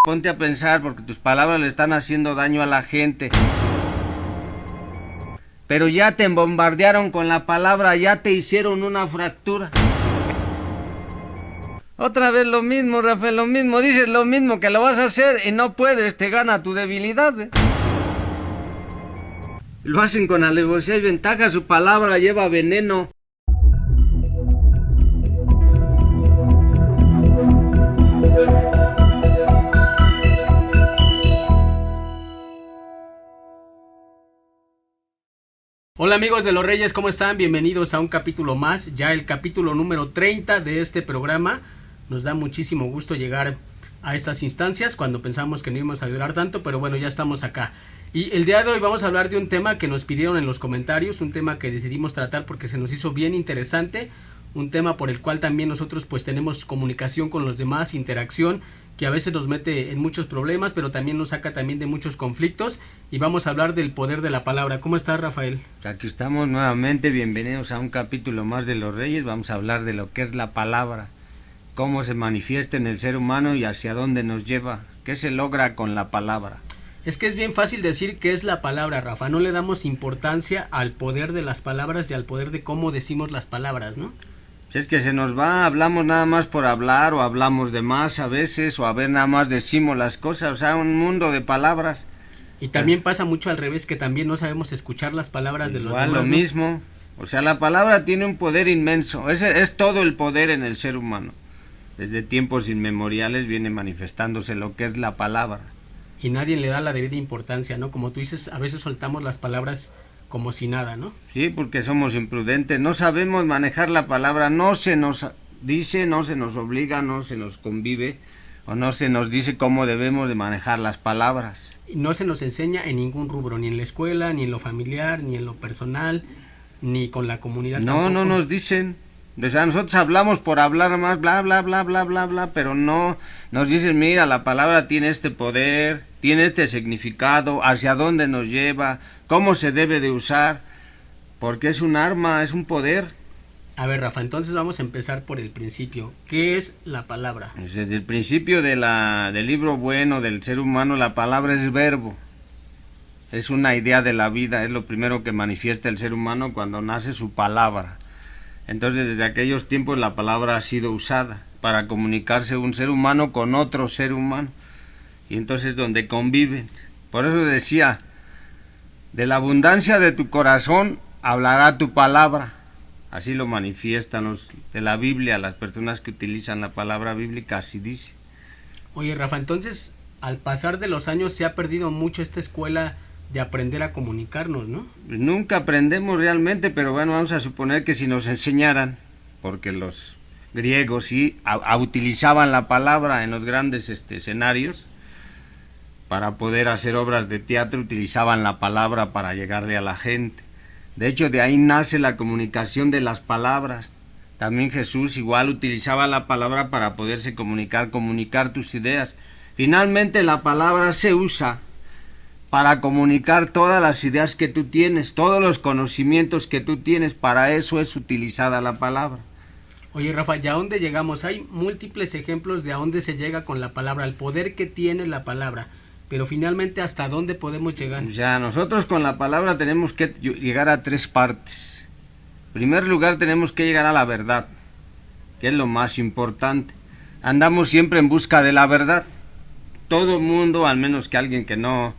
Ponte a pensar porque tus palabras le están haciendo daño a la gente. Pero ya te bombardearon con la palabra, ya te hicieron una fractura. Otra vez lo mismo, Rafael, lo mismo. Dices lo mismo que lo vas a hacer y no puedes, te gana tu debilidad. Lo hacen con alevosía y ventaja, su palabra lleva veneno. Hola amigos de los Reyes, ¿cómo están? Bienvenidos a un capítulo más, ya el capítulo número 30 de este programa. Nos da muchísimo gusto llegar a estas instancias cuando pensamos que no íbamos a durar tanto, pero bueno, ya estamos acá. Y el día de hoy vamos a hablar de un tema que nos pidieron en los comentarios, un tema que decidimos tratar porque se nos hizo bien interesante, un tema por el cual también nosotros pues tenemos comunicación con los demás, interacción, que a veces nos mete en muchos problemas, pero también nos saca también de muchos conflictos, y vamos a hablar del poder de la palabra. ¿Cómo estás, Rafael? Aquí estamos nuevamente, bienvenidos a un capítulo más de los Reyes. Vamos a hablar de lo que es la palabra, cómo se manifiesta en el ser humano y hacia dónde nos lleva, qué se logra con la palabra. Es que es bien fácil decir qué es la palabra, Rafa, no le damos importancia al poder de las palabras y al poder de cómo decimos las palabras, ¿no? Si es que se nos va, hablamos nada más por hablar, o hablamos de más a veces, o a ver nada más decimos las cosas, o sea, un mundo de palabras. Y también pasa mucho al revés, que también no sabemos escuchar las palabras de los demás, lo ¿no? mismo, o sea, la palabra tiene un poder inmenso, es todo el poder en el ser humano. Desde tiempos inmemoriales viene manifestándose lo que es la palabra. Y nadie le da la debida importancia, ¿no? Como tú dices, a veces soltamos las palabras como si nada, ¿no? Sí, porque somos imprudentes, no sabemos manejar la palabra, no se nos dice, no se nos obliga, no se nos convive, o no se nos dice cómo debemos de manejar las palabras. Y no se nos enseña en ningún rubro, ni en la escuela, ni en lo familiar, ni en lo personal, ni con la comunidad. No, tampoco. no nos dicen. O sea, nosotros hablamos por hablar más, bla, bla, bla, bla, bla, bla, pero no nos dicen, mira, la palabra tiene este poder, tiene este significado, hacia dónde nos lleva, cómo se debe de usar, porque es un arma, es un poder. A ver, Rafa, entonces vamos a empezar por el principio. ¿Qué es la palabra? Desde el principio del libro bueno del ser humano, la palabra es verbo. Es una idea de la vida, es lo primero que manifiesta el ser humano cuando nace su palabra. Entonces, desde aquellos tiempos la palabra ha sido usada para comunicarse un ser humano con otro ser humano. Y entonces donde conviven. Por eso decía, de la abundancia de tu corazón hablará tu palabra. Así lo manifiestan los de la Biblia, las personas que utilizan la palabra bíblica, así dice. Oye, Rafa, entonces, al pasar de los años se ha perdido mucho esta escuela de aprender a comunicarnos, ¿no? Pues nunca aprendemos realmente, pero bueno, vamos a suponer que si nos enseñaran, porque los griegos sí utilizaban la palabra en los grandes escenarios, para poder hacer obras de teatro, utilizaban la palabra para llegarle a la gente. De hecho, de ahí nace la comunicación de las palabras. También Jesús igual utilizaba la palabra para poderse comunicar tus ideas. Finalmente la palabra se usa para comunicar todas las ideas que tú tienes, todos los conocimientos que tú tienes, para eso es utilizada la palabra. Oye, Rafa, ¿y a dónde llegamos? Hay múltiples ejemplos de a dónde se llega con la palabra, el poder que tiene la palabra, pero finalmente ¿hasta dónde podemos llegar? Ya, nosotros con la palabra tenemos que llegar a tres partes. En primer lugar tenemos que llegar a la verdad, que es lo más importante. Andamos siempre en busca de la verdad. Todo mundo, al menos que alguien que no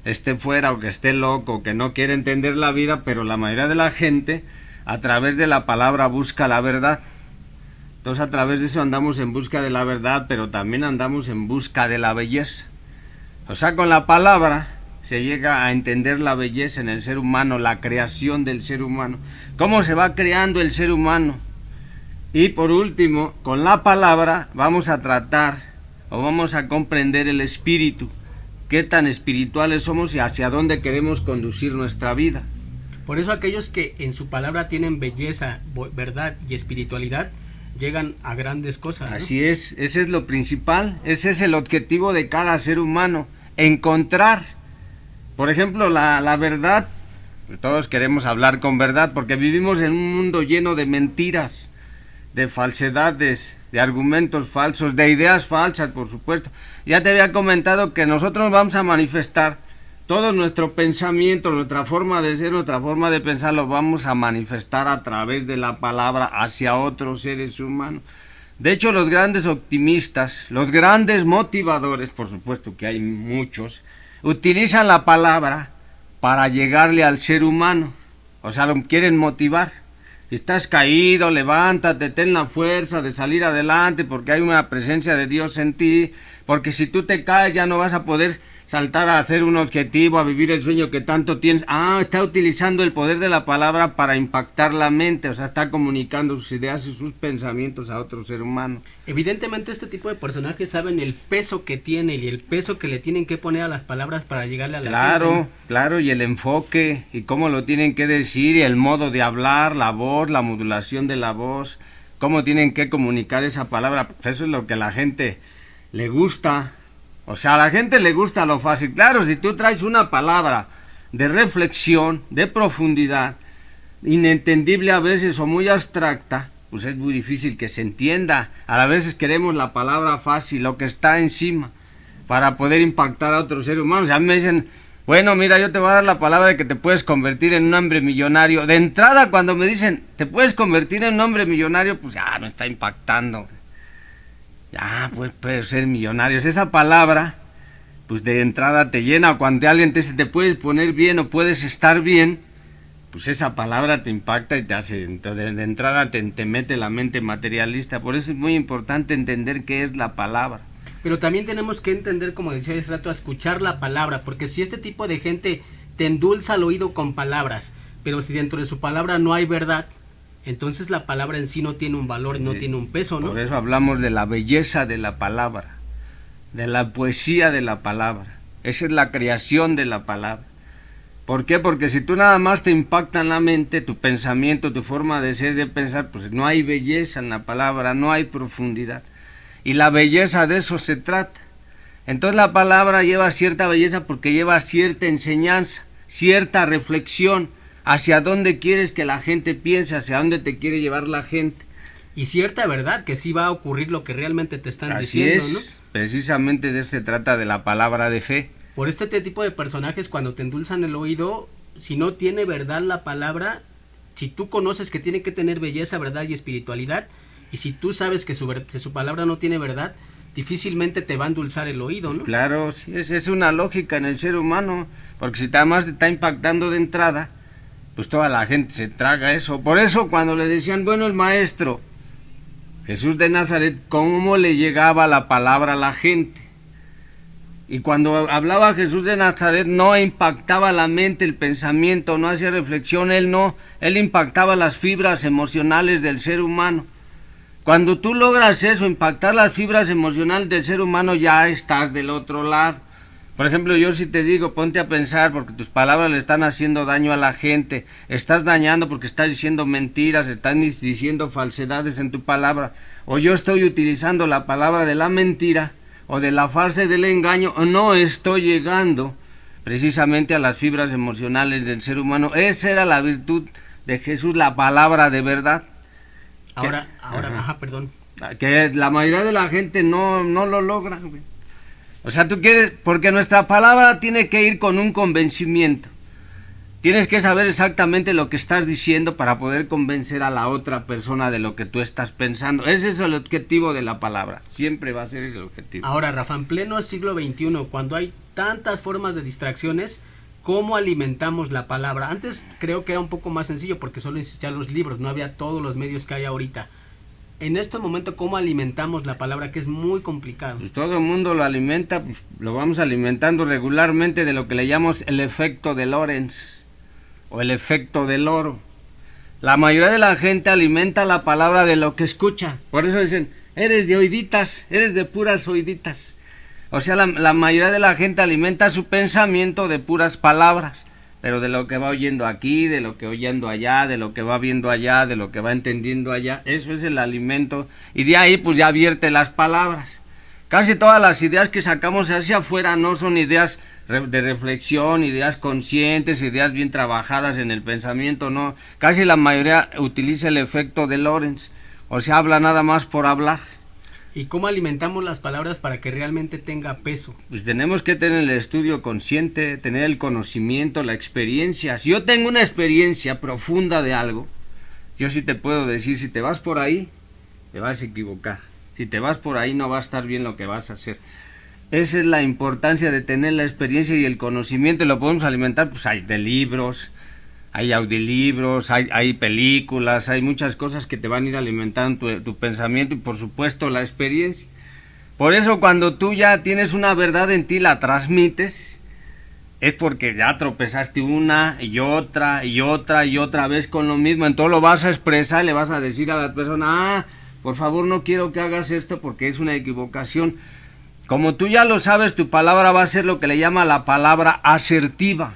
esté fuera o que esté loco o que no quiere entender la vida, pero la mayoría de la gente a través de la palabra busca la verdad. Entonces a través de eso andamos en busca de la verdad, pero también andamos en busca de la belleza. O sea, con la palabra se llega a entender la belleza en el ser humano, la creación del ser humano, cómo se va creando el ser humano. Y por último, con la palabra vamos a tratar o vamos a comprender el espíritu, qué tan espirituales somos y hacia dónde queremos conducir nuestra vida. Por eso aquellos que en su palabra tienen belleza, verdad y espiritualidad, llegan a grandes cosas, ¿no? Así es, ese es lo principal, ese es el objetivo de cada ser humano, encontrar, por ejemplo, la verdad. Todos queremos hablar con verdad porque vivimos en un mundo lleno de mentiras, de falsedades, de argumentos falsos, de ideas falsas, por supuesto. Ya te había comentado que nosotros vamos a manifestar todo nuestro pensamiento, nuestra forma de ser, nuestra forma de pensar, lo vamos a manifestar a través de la palabra hacia otros seres humanos. De hecho, los grandes optimistas, los grandes motivadores, por supuesto que hay muchos, utilizan la palabra para llegarle al ser humano. O sea, lo quieren motivar. Estás caído, levántate, ten la fuerza de salir adelante porque hay una presencia de Dios en ti, porque si tú te caes ya no vas a poder saltar a hacer un objetivo, a vivir el sueño que tanto tienes. Está utilizando el poder de la palabra para impactar la mente, o sea, está comunicando sus ideas y sus pensamientos a otro ser humano. Evidentemente este tipo de personajes saben el peso que tienen y el peso que le tienen que poner a las palabras para llegarle a la gente. Claro, y el enfoque, y cómo lo tienen que decir, y el modo de hablar, la voz, la modulación de la voz, cómo tienen que comunicar esa palabra. Pues eso es lo que a la gente le gusta. O sea, a la gente le gusta lo fácil. Claro, si tú traes una palabra de reflexión, de profundidad, inentendible a veces o muy abstracta, pues es muy difícil que se entienda. A veces queremos la palabra fácil, lo que está encima, para poder impactar a otros seres humanos. Ya me dicen, bueno, mira, yo te voy a dar la palabra de que te puedes convertir en un hombre millonario. De entrada, cuando me dicen, te puedes convertir en un hombre millonario, pues ya me está impactando. Ya, pues puedes ser millonario. Esa palabra, pues de entrada te llena. Cuando alguien te dice, te puedes poner bien o puedes estar bien, pues esa palabra te impacta y te hace, entonces de entrada te mete la mente materialista. Por eso es muy importante entender qué es la palabra. Pero también tenemos que entender, como decía hace rato, a escuchar la palabra, porque si este tipo de gente te endulza el oído con palabras, pero si dentro de su palabra no hay verdad, entonces la palabra en sí no tiene un valor, no tiene un peso, ¿no? Por eso hablamos de la belleza de la palabra, de la poesía de la palabra. Esa es la creación de la palabra. ¿Por qué? Porque si tú nada más te impacta en la mente, tu pensamiento, tu forma de ser, de pensar, pues no hay belleza en la palabra, no hay profundidad. Y la belleza de eso se trata. Entonces la palabra lleva cierta belleza porque lleva cierta enseñanza, cierta reflexión, hacia dónde quieres que la gente piense, hacia dónde te quiere llevar la gente. Y cierta verdad, que sí va a ocurrir lo que realmente te están Así diciendo, es, ¿no? Precisamente de eso se trata, de la palabra de fe. Por este tipo de personajes, cuando te endulzan el oído, si no tiene verdad la palabra, si tú conoces que tiene que tener belleza, verdad y espiritualidad, y si tú sabes que su palabra no tiene verdad, difícilmente te va a endulzar el oído, ¿no? Claro, sí, es una lógica en el ser humano, porque si además te está impactando de entrada, pues toda la gente se traga eso. Por eso cuando le decían, bueno, el maestro Jesús de Nazaret, ¿cómo le llegaba la palabra a la gente? Y cuando hablaba Jesús de Nazaret no impactaba la mente, el pensamiento, no hacía reflexión, él impactaba las fibras emocionales del ser humano. Cuando tú logras eso, impactar las fibras emocionales del ser humano, ya estás del otro lado. Por ejemplo, yo si te digo, ponte a pensar, porque tus palabras le están haciendo daño a la gente, estás dañando porque estás diciendo mentiras, estás diciendo falsedades en tu palabra, o yo estoy utilizando la palabra de la mentira, o de la farsa y del engaño, o no estoy llegando precisamente a las fibras emocionales del ser humano. Esa era la virtud de Jesús, la palabra de verdad. Perdón. Que la mayoría de la gente no lo logra, güey. O sea, tú quieres, porque nuestra palabra tiene que ir con un convencimiento. Tienes que saber exactamente lo que estás diciendo para poder convencer a la otra persona de lo que tú estás pensando. Ese es el objetivo de la palabra. Siempre va a ser ese el objetivo. Ahora, Rafa, en pleno siglo XXI, cuando hay tantas formas de distracciones, ¿cómo alimentamos la palabra? Antes creo que era un poco más sencillo porque solo existían los libros, no había todos los medios que hay ahorita. En este momento, ¿cómo alimentamos la palabra? Que es muy complicado. Pues todo el mundo lo alimenta, pues lo vamos alimentando regularmente de lo que le llamamos el efecto de Lorentz o el efecto del oro. La mayoría de la gente alimenta la palabra de lo que escucha. Por eso dicen, eres de oíditas, eres de puras oíditas. O sea, la mayoría de la gente alimenta su pensamiento de puras palabras, pero de lo que va oyendo aquí, de lo que oyendo allá, de lo que va viendo allá, de lo que va entendiendo allá. Eso es el alimento. Y de ahí pues ya vierte las palabras. Casi todas las ideas que sacamos hacia afuera no son ideas de reflexión, ideas conscientes, ideas bien trabajadas en el pensamiento, no. Casi la mayoría utiliza el efecto de Lorentz, o sea, habla nada más por hablar. ¿Y cómo alimentamos las palabras para que realmente tenga peso? Pues tenemos que tener el estudio consciente, tener el conocimiento, la experiencia. Si yo tengo una experiencia profunda de algo, yo sí te puedo decir, si te vas por ahí, te vas a equivocar. Si te vas por ahí no va a estar bien lo que vas a hacer. Esa es la importancia de tener la experiencia y el conocimiento. Lo podemos alimentar, pues hay de libros, hay audiolibros, hay películas, hay muchas cosas que te van a ir alimentando tu pensamiento y por supuesto la experiencia. Por eso cuando tú ya tienes una verdad en ti, la transmites, es porque ya tropezaste una y otra y otra y otra vez con lo mismo. Entonces lo vas a expresar y le vas a decir a la persona, por favor no quiero que hagas esto porque es una equivocación. Como tú ya lo sabes, tu palabra va a ser lo que le llama la palabra asertiva.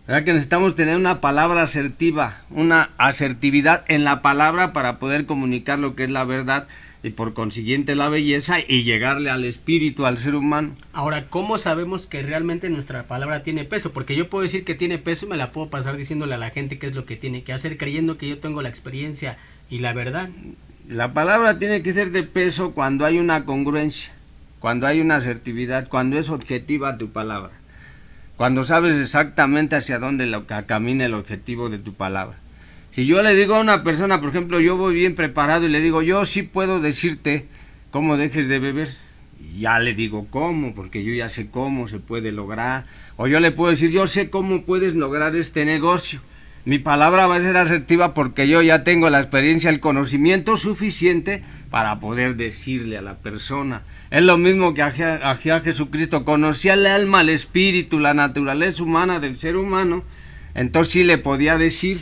¿Verdad que necesitamos tener una palabra asertiva, una asertividad en la palabra para poder comunicar lo que es la verdad y por consiguiente la belleza y llegarle al espíritu, al ser humano? Ahora, ¿cómo sabemos que realmente nuestra palabra tiene peso? Porque yo puedo decir que tiene peso y me la puedo pasar diciéndole a la gente qué es lo que tiene que hacer, creyendo que yo tengo la experiencia y la verdad. La palabra tiene que ser de peso cuando hay una congruencia, cuando hay una asertividad, cuando es objetiva tu palabra. Cuando sabes exactamente hacia dónde camina el objetivo de tu palabra. Si yo le digo a una persona, por ejemplo, yo voy bien preparado y le digo, yo sí puedo decirte cómo dejes de beber. Ya le digo cómo, porque yo ya sé cómo se puede lograr. O yo le puedo decir, yo sé cómo puedes lograr este negocio. Mi palabra va a ser asertiva porque yo ya tengo la experiencia, el conocimiento suficiente para poder decirle a la persona. Es lo mismo que a Jesucristo, conocía el alma, el espíritu, la naturaleza humana del ser humano, entonces sí le podía decir,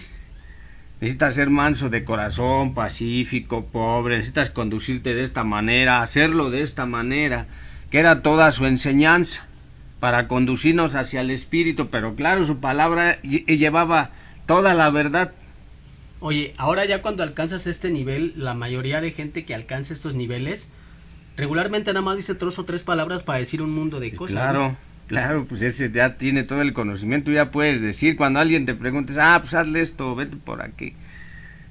necesitas ser manso de corazón, pacífico, pobre, necesitas conducirte de esta manera, hacerlo de esta manera, que era toda su enseñanza para conducirnos hacia el espíritu, pero claro, su palabra llevaba toda la verdad. Oye, ahora ya cuando alcanzas este nivel, la mayoría de gente que alcanza estos niveles regularmente nada más dice 2 o 3 palabras para decir un mundo de cosas. Claro, ¿no? claro, pues ese ya tiene todo el conocimiento, ya puedes decir, cuando alguien te preguntes, pues hazle esto, vete por aquí.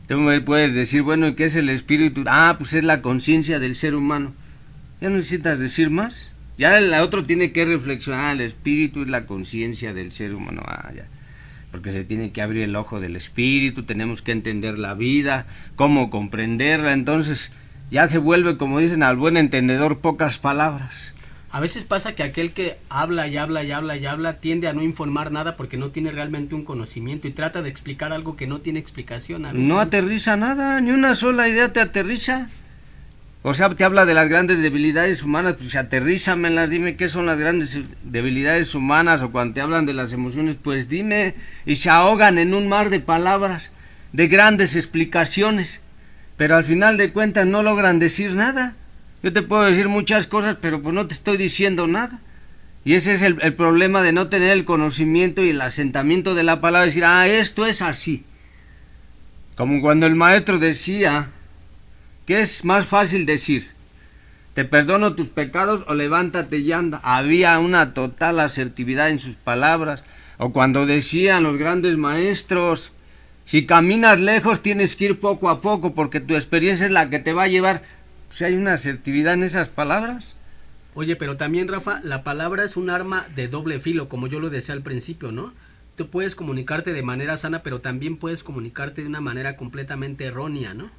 Tú puedes decir, bueno, ¿y qué es el espíritu? Pues es la conciencia del ser humano. Ya no necesitas decir más. Ya el otro tiene que reflexionar, el espíritu es la conciencia del ser humano. Ya. Porque se tiene que abrir el ojo del espíritu, tenemos que entender la vida, cómo comprenderla, entonces ya se vuelve, como dicen, al buen entendedor pocas palabras. A veces pasa que aquel que habla y habla y habla y habla tiende a no informar nada porque no tiene realmente un conocimiento y trata de explicar algo que no tiene explicación. A veces no aterriza nada, ni una sola idea te aterriza. O sea, te habla de las grandes debilidades humanas, pues aterrízamelas, dime qué son las grandes debilidades humanas, o cuando te hablan de las emociones, pues dime, y se ahogan en un mar de palabras, de grandes explicaciones, pero al final de cuentas no logran decir nada. Yo te puedo decir muchas cosas, pero pues no te estoy diciendo nada. Y ese es el problema de no tener el conocimiento y el asentamiento de la palabra, decir, esto es así. Como cuando el maestro decía, ¿qué es más fácil decir? ¿Te perdono tus pecados o levántate y anda? Había una total asertividad en sus palabras. O cuando decían los grandes maestros, si caminas lejos tienes que ir poco a poco porque tu experiencia es la que te va a llevar. Pues hay una asertividad en esas palabras. Oye, pero también, Rafa, la palabra es un arma de doble filo, como yo lo decía al principio, ¿no? Tú puedes comunicarte de manera sana, pero también puedes comunicarte de una manera completamente errónea, ¿no?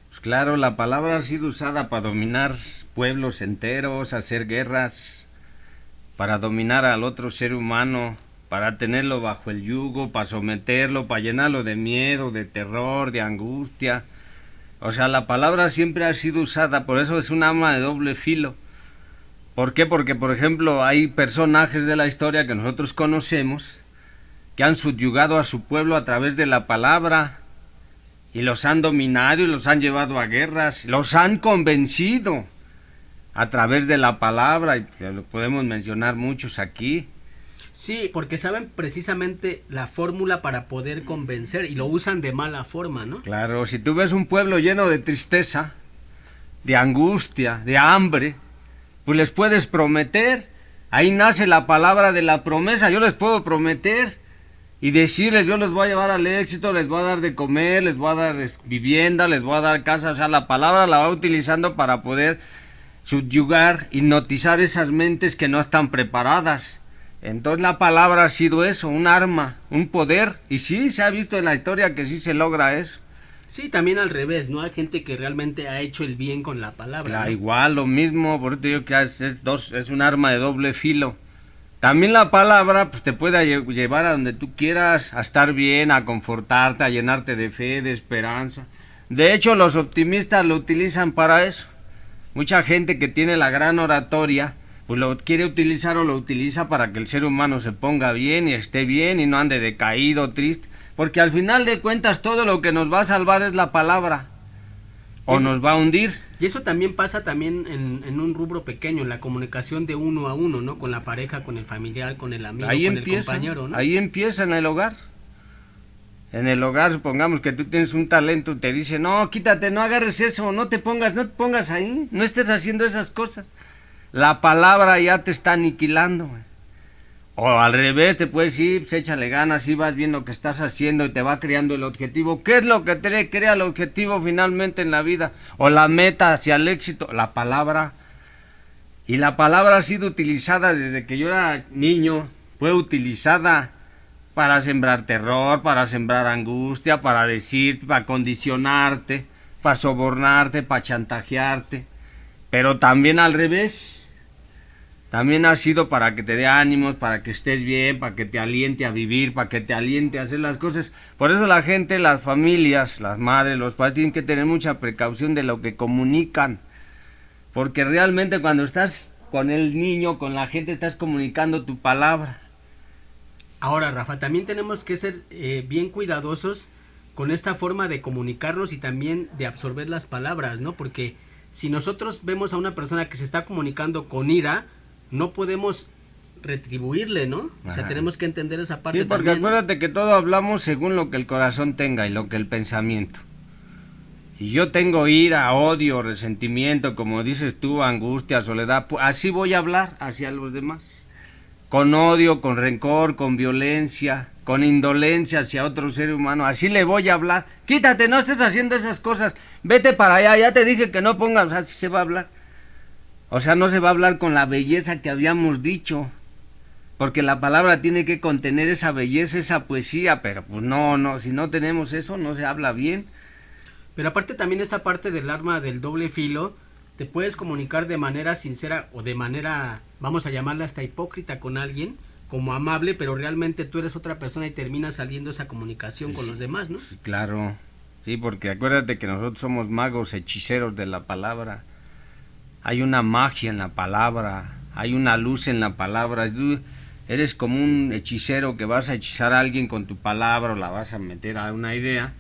Pues claro, la palabra ha sido usada para dominar pueblos enteros, hacer guerras, para dominar al otro ser humano, para tenerlo bajo el yugo, para someterlo, para llenarlo de miedo, de terror, de angustia. O sea, la palabra siempre ha sido usada, por eso es un arma de doble filo. ¿Por qué? Porque, por ejemplo, hay personajes de la historia que nosotros conocemos que han subyugado a su pueblo a través de la palabra. Y los han dominado y los han llevado a guerras, los han convencido a través de la palabra, y lo podemos mencionar muchos aquí. Sí, porque saben precisamente la fórmula para poder convencer y lo usan de mala forma, ¿no? Claro, si tú ves un pueblo lleno de tristeza, de angustia, de hambre, pues les puedes prometer, ahí nace la palabra de la promesa, yo les puedo prometer y decirles, yo les voy a llevar al éxito, les voy a dar de comer, les voy a dar vivienda, les voy a dar casa. O sea, la palabra la va utilizando para poder subyugar, hipnotizar esas mentes que no están preparadas. Entonces la palabra ha sido eso, un arma, un poder, y sí, se ha visto en la historia que sí se logra eso. Sí, también al revés, ¿no? Hay gente que realmente ha hecho el bien con la palabra, ¿no? Igual, lo mismo, por eso te digo que es un arma de doble filo. También la palabra pues, te puede llevar a donde tú quieras, a estar bien, a confortarte, a llenarte de fe, de esperanza. De hecho, los optimistas lo utilizan para eso. Mucha gente que tiene la gran oratoria, pues lo quiere utilizar o lo utiliza para que el ser humano se ponga bien y esté bien y no ande decaído, triste. Porque al final de cuentas todo lo que nos va a salvar es la palabra. O Eso, nos va a hundir. Y eso también pasa también en un rubro pequeño, en la comunicación de uno a uno, ¿no? Con la pareja, con el familiar, con el amigo, Ahí con empieza, el compañero, ¿no? Ahí empieza en el hogar. En el hogar, supongamos que tú tienes un talento, te dice, no, quítate, no agarres eso, no te pongas ahí, no estés haciendo esas cosas. La palabra ya te está aniquilando, güey. O al revés, te puedes ir, pues échale ganas, y vas viendo que estás haciendo y te va creando el objetivo. ¿Qué es lo que te crea el objetivo finalmente en la vida? O la meta hacia el éxito, la palabra. Y la palabra ha sido utilizada desde que yo era niño, fue utilizada para sembrar terror, para sembrar angustia, para decir, para condicionarte, para sobornarte, para chantajearte. Pero también al revés. También ha sido para que te dé ánimos, para que estés bien, para que te aliente a vivir, para que te aliente a hacer las cosas. Por eso la gente, las familias, las madres, los padres tienen que tener mucha precaución de lo que comunican. Porque realmente cuando estás con el niño, con la gente, estás comunicando tu palabra. Ahora, Rafa, también tenemos que ser bien cuidadosos con esta forma de comunicarnos y también de absorber las palabras, ¿no? Porque si nosotros vemos a una persona que se está comunicando con ira, no podemos retribuirle, ¿no? O sea, tenemos que entender esa parte sí, porque también. acuérdate que todo hablamos según lo que el corazón tenga y lo que el pensamiento. Si yo tengo ira, odio, resentimiento, como dices tú, angustia, soledad, pues así voy a hablar hacia los demás. Con odio, con rencor, con violencia, con indolencia hacia otro ser humano, así le voy a hablar. Quítate, no estés haciendo esas cosas, vete para allá, ya te dije que no pongas, así se va a hablar. O sea, no se va a hablar con la belleza que habíamos dicho, porque la palabra tiene que contener esa belleza, esa poesía, pero pues no, si no tenemos eso, no se habla bien. Pero aparte también esta parte del arma del doble filo, te puedes comunicar de manera sincera o de manera, vamos a llamarla hasta hipócrita con alguien, como amable, pero realmente tú eres otra persona y termina saliendo esa comunicación con los demás, ¿no? Sí, claro, sí, porque acuérdate que nosotros somos magos, hechiceros de la palabra. Hay una magia en la palabra, hay una luz en la palabra. Tú eres como un hechicero que vas a hechizar a alguien con tu palabra o la vas a meter a una idea.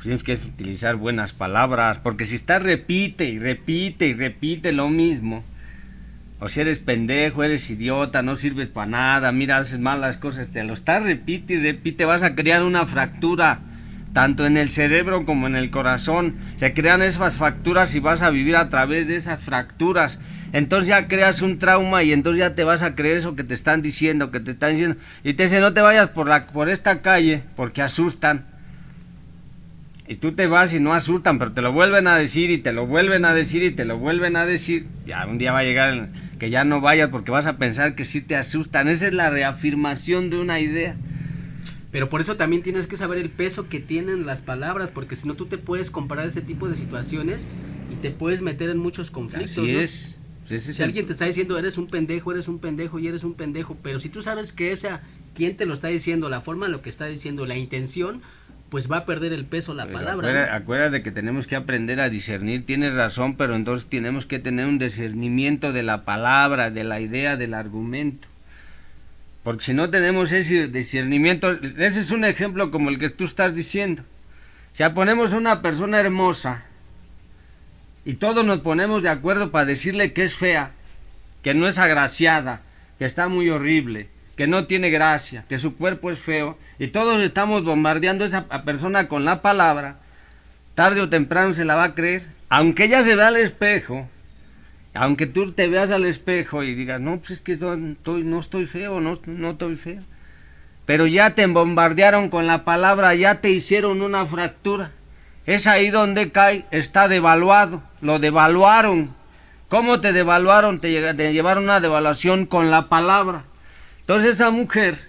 Tienes que utilizar buenas palabras, porque si estás repite y repite y repite lo mismo, o si eres pendejo, eres idiota, no sirves para nada, mira, haces malas cosas, te lo estás repite y repite, vas a crear una fractura, tanto en el cerebro como en el corazón. Se crean esas fracturas y vas a vivir a través de esas fracturas. Entonces ya creas un trauma y entonces ya te vas a creer eso que te están diciendo, y te dicen no te vayas por esta calle porque asustan. Y tú te vas y no asustan, pero te lo vuelven a decir y te lo vuelven a decir y te lo vuelven a decir. Ya un día va a llegar que ya no vayas porque vas a pensar que sí te asustan. Esa es la reafirmación de una idea. Pero por eso también tienes que saber el peso que tienen las palabras, porque si no tú te puedes comparar ese tipo de situaciones y te puedes meter en muchos conflictos. Así ¿no? es. Si alguien te está diciendo eres un pendejo y eres un pendejo, pero si tú sabes que quien te lo está diciendo, la forma en lo que está diciendo, la intención, pues va a perder el peso la palabra. Acuérdate que tenemos que aprender a discernir, tienes razón, pero entonces tenemos que tener un discernimiento de la palabra, de la idea, del argumento. Porque si no tenemos ese discernimiento, ese es un ejemplo como el que tú estás diciendo. Si ponemos a una persona hermosa y todos nos ponemos de acuerdo para decirle que es fea, que no es agraciada, que está muy horrible, que no tiene gracia, que su cuerpo es feo, y todos estamos bombardeando a esa persona con la palabra, tarde o temprano se la va a creer, aunque ella se vea al espejo, aunque tú te veas al espejo y digas, no, pues es que no estoy feo, no estoy feo. pero ya te bombardearon con la palabra, ya te hicieron una fractura. Es ahí donde cae, está devaluado, lo devaluaron. ¿Cómo te devaluaron? Te llevaron una devaluación con la palabra. Entonces esa mujer,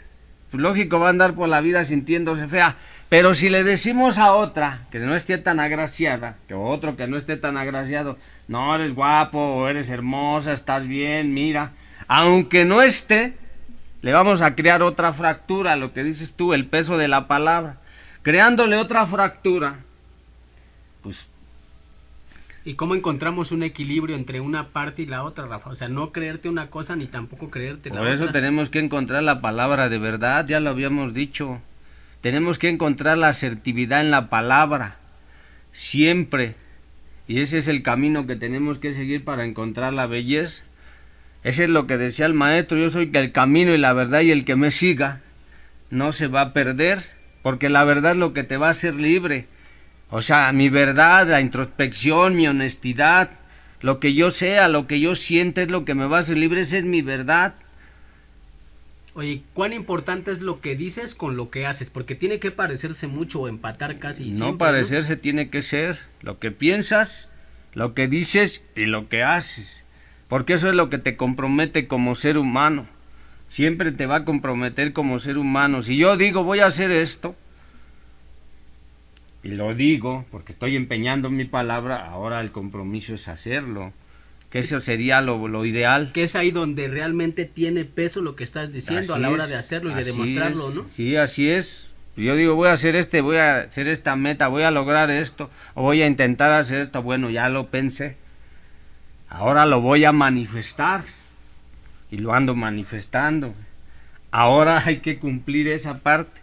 pues lógico, va a andar por la vida sintiéndose fea. Pero si le decimos a otra que no esté tan agraciada, que otro que no esté tan agraciado, no, eres guapo, o eres hermosa, estás bien, mira, aunque no esté, le vamos a crear otra fractura, lo que dices tú, el peso de la palabra. Creándole otra fractura, pues... ¿Y cómo encontramos un equilibrio entre una parte y la otra, Rafa? O sea, no creerte una cosa ni tampoco creerte la otra. Por eso tenemos que encontrar la palabra de verdad, ya lo habíamos dicho. Tenemos que encontrar la asertividad en la palabra, siempre. Y ese es el camino que tenemos que seguir para encontrar la belleza. Ese es lo que decía el maestro, yo soy el camino y la verdad, y el que me siga no se va a perder, porque la verdad es lo que te va a hacer libre. O sea, mi verdad, la introspección, mi honestidad, lo que yo sea, lo que yo sienta es lo que me va a hacer libre, esa es mi verdad. Oye, ¿cuán importante es lo que dices con lo que haces? Porque tiene que parecerse mucho o empatar casi siempre, No parecerse, ¿no? Tiene que ser lo que piensas, lo que dices y lo que haces. Porque eso es lo que te compromete como ser humano. Siempre te va a comprometer como ser humano. Si yo digo voy a hacer esto, y lo digo porque estoy empeñando mi palabra, ahora el compromiso es hacerlo. Que eso sería lo ideal. Que es ahí donde realmente tiene peso lo que estás diciendo así a la hora de hacerlo y de demostrarlo, ¿no? Sí, así es. Yo digo, voy a hacer voy a hacer esta meta, voy a lograr esto, o voy a intentar hacer esto. Bueno, ya lo pensé. Ahora lo voy a manifestar. Y lo ando manifestando. Ahora hay que cumplir esa parte,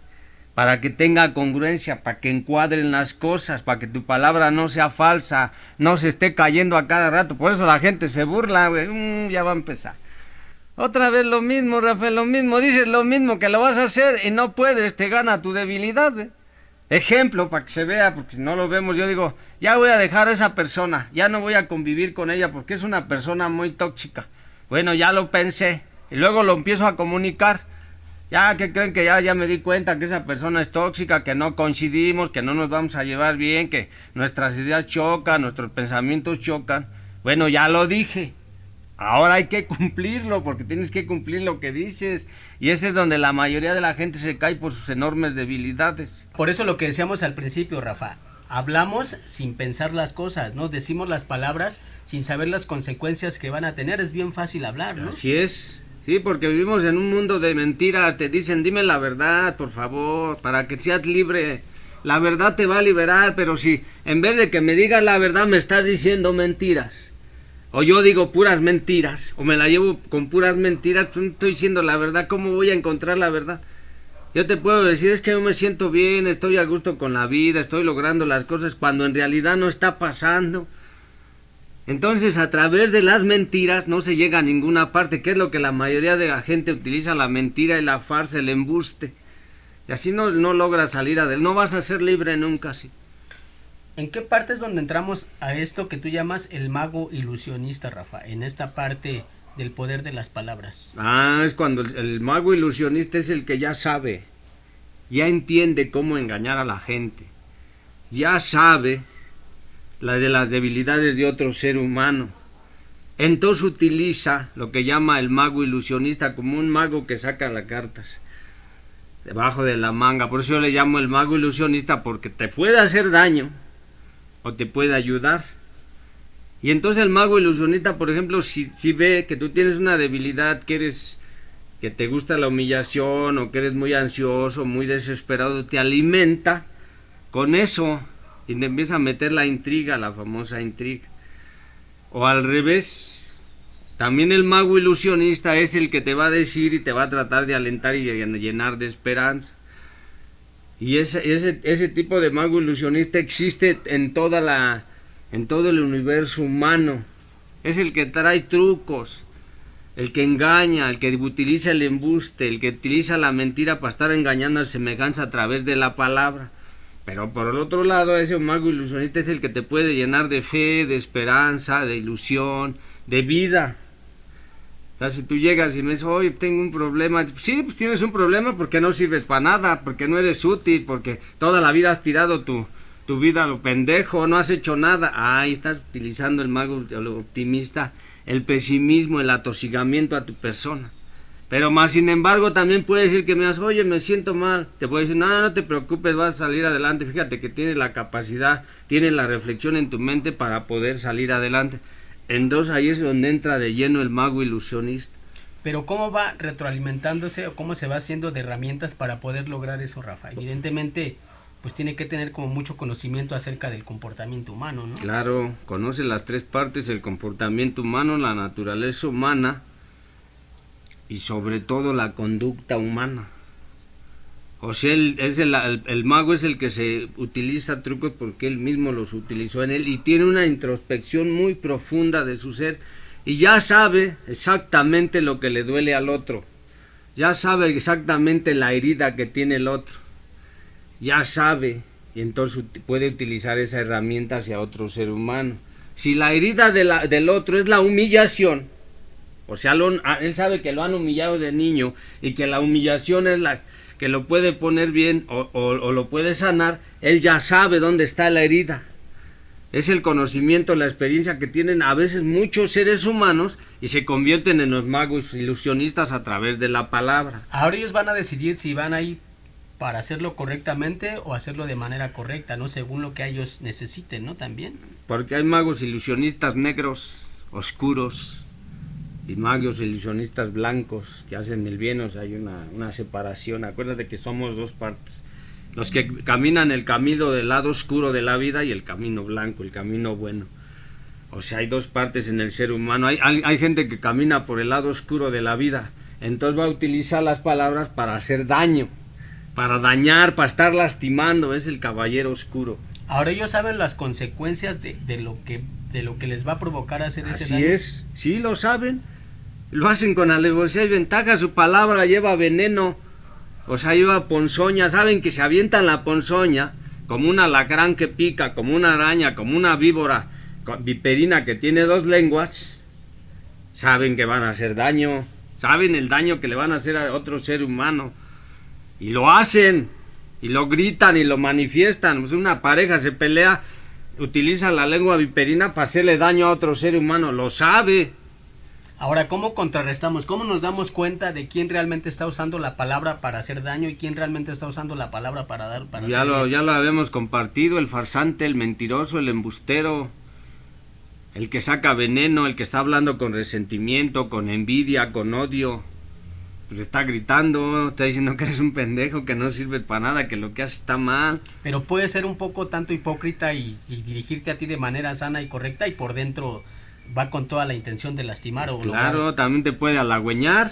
para que tenga congruencia, para que encuadren las cosas, para que tu palabra no sea falsa, no se esté cayendo a cada rato. Por eso la gente se burla, güey. Ya va a empezar. Otra vez lo mismo, Rafael, lo mismo. Dices lo mismo, que lo vas a hacer y no puedes, te gana tu debilidad, ¿eh? Ejemplo, para que se vea, porque si no lo vemos, yo digo, ya voy a dejar a esa persona, ya no voy a convivir con ella porque es una persona muy tóxica. Bueno, ya lo pensé y luego lo empiezo a comunicar. Ya, ¿qué creen? Que ya me di cuenta que esa persona es tóxica, que no coincidimos, que no nos vamos a llevar bien, que nuestras ideas chocan, nuestros pensamientos chocan. Bueno, ya lo dije. Ahora hay que cumplirlo, porque tienes que cumplir lo que dices. Y ese es donde la mayoría de la gente se cae por sus enormes debilidades. Por eso lo que decíamos al principio, Rafa, hablamos sin pensar las cosas, ¿no? Decimos las palabras sin saber las consecuencias que van a tener. Es bien fácil hablar, ¿no? Así es. Sí, porque vivimos en un mundo de mentiras. Te dicen, dime la verdad, por favor, para que seas libre. La verdad te va a liberar, pero si en vez de que me digas la verdad me estás diciendo mentiras, o yo digo puras mentiras, o me la llevo con puras mentiras, pues no estoy diciendo la verdad. ¿Cómo voy a encontrar la verdad? Yo te puedo decir, es que yo me siento bien, estoy a gusto con la vida, estoy logrando las cosas, cuando en realidad no está pasando. Entonces, a través de las mentiras no se llega a ninguna parte, que es lo que la mayoría de la gente utiliza, la mentira y la farsa, el embuste. Y así no logras salir adelante, no vas a ser libre nunca, sí. ¿En qué parte es donde entramos a esto que tú llamas el mago ilusionista, Rafa? En esta parte del poder de las palabras. Es cuando el mago ilusionista es el que ya sabe, ya entiende cómo engañar a la gente, ya sabe la de las debilidades de otro ser humano. Entonces utiliza lo que llama el mago ilusionista, como un mago que saca las cartas debajo de la manga. Por eso yo le llamo el mago ilusionista, porque te puede hacer daño o te puede ayudar. Y entonces el mago ilusionista, por ejemplo, si ve que tú tienes una debilidad, que te gusta la humillación, o que eres muy ansioso, muy desesperado, te alimenta con eso y te empieza a meter la intriga, la famosa intriga. O al revés, también el mago ilusionista es el que te va a decir y te va a tratar de alentar y llenar de esperanza. Y ese tipo de mago ilusionista existe en todo el universo humano. Es el que trae trucos, el que engaña, el que utiliza el embuste, el que utiliza la mentira para estar engañando al semejanza a través de la palabra. Pero por el otro lado, ese mago ilusionista es el que te puede llenar de fe, de esperanza, de ilusión, de vida. sea, si tú llegas y me dices, oye, tengo un problema, sí, pues tienes un problema porque no sirves para nada, porque no eres útil, porque toda la vida has tirado tu vida a lo pendejo, no has hecho nada. Ahí estás utilizando el mago el optimista, el pesimismo, el atosigamiento a tu persona. Pero más sin embargo también puede decir que me digas, oye, me siento mal. Te puede decir, no, no te preocupes, vas a salir adelante. Fíjate que tienes la capacidad, tienes la reflexión en tu mente para poder salir adelante. Entonces ahí es donde entra de lleno el mago ilusionista. Pero ¿cómo va retroalimentándose o cómo se va haciendo de herramientas para poder lograr eso, Rafa? Evidentemente, pues tiene que tener como mucho conocimiento acerca del comportamiento humano, ¿no? Claro, conoce las tres partes, el comportamiento humano, la naturaleza humana y sobre todo la conducta humana. O sea, el mago es el que se utiliza trucos porque él mismo los utilizó en él y tiene una introspección muy profunda de su ser y ya sabe exactamente lo que le duele al otro, ya sabe exactamente la herida que tiene el otro, ya sabe y entonces puede utilizar esa herramienta hacia otro ser humano. Si la herida del otro es la humillación, o sea, él sabe que lo han humillado de niño y que la humillación es la que lo puede poner bien o lo puede sanar, él ya sabe dónde está la herida. Es el conocimiento, la experiencia que tienen a veces muchos seres humanos y se convierten en los magos ilusionistas a través de la palabra. Ahora ellos van a decidir si van a ir para hacerlo correctamente o hacerlo de manera correcta, ¿no? Según lo que ellos necesiten, ¿no? También. Porque hay magos ilusionistas negros, oscuros, y magos ilusionistas blancos que hacen el bien. O sea, hay una separación. Acuérdate que somos dos partes, los que caminan el camino del lado oscuro de la vida y el camino blanco, el camino bueno. O sea, hay dos partes en el ser humano. Hay gente que camina por el lado oscuro de la vida, entonces va a utilizar las palabras para hacer daño, para dañar, para estar lastimando. Es el caballero oscuro. Ahora ellos saben las consecuencias de lo que les va a provocar hacer ese daño. Así es, sí lo saben. Lo hacen con alevosía y ventaja. Su palabra lleva veneno, o sea, lleva ponzoña. Saben que se avientan la ponzoña como un alacrán que pica, como una araña, como una víbora viperina que tiene dos lenguas. Saben que van a hacer daño, saben el daño que le van a hacer a otro ser humano y lo hacen, y lo gritan y lo manifiestan. Pues una pareja se pelea, utiliza la lengua viperina para hacerle daño a otro ser humano, lo sabe. Ahora, ¿cómo contrarrestamos? ¿Cómo nos damos cuenta de quién realmente está usando la palabra para hacer daño y quién realmente está usando la palabra para dar, para ya hacer ya lo habíamos compartido: el farsante, el mentiroso, el embustero, el que saca veneno, el que está hablando con resentimiento, con envidia, con odio. Pues está gritando, está diciendo que eres un pendejo, que no sirves para nada, que lo que haces está mal. Pero puede ser un poco tanto hipócrita y dirigirte a ti de manera sana y correcta y por dentro va con toda la intención de lastimar o claro, lograr. También te puede halagüeñar,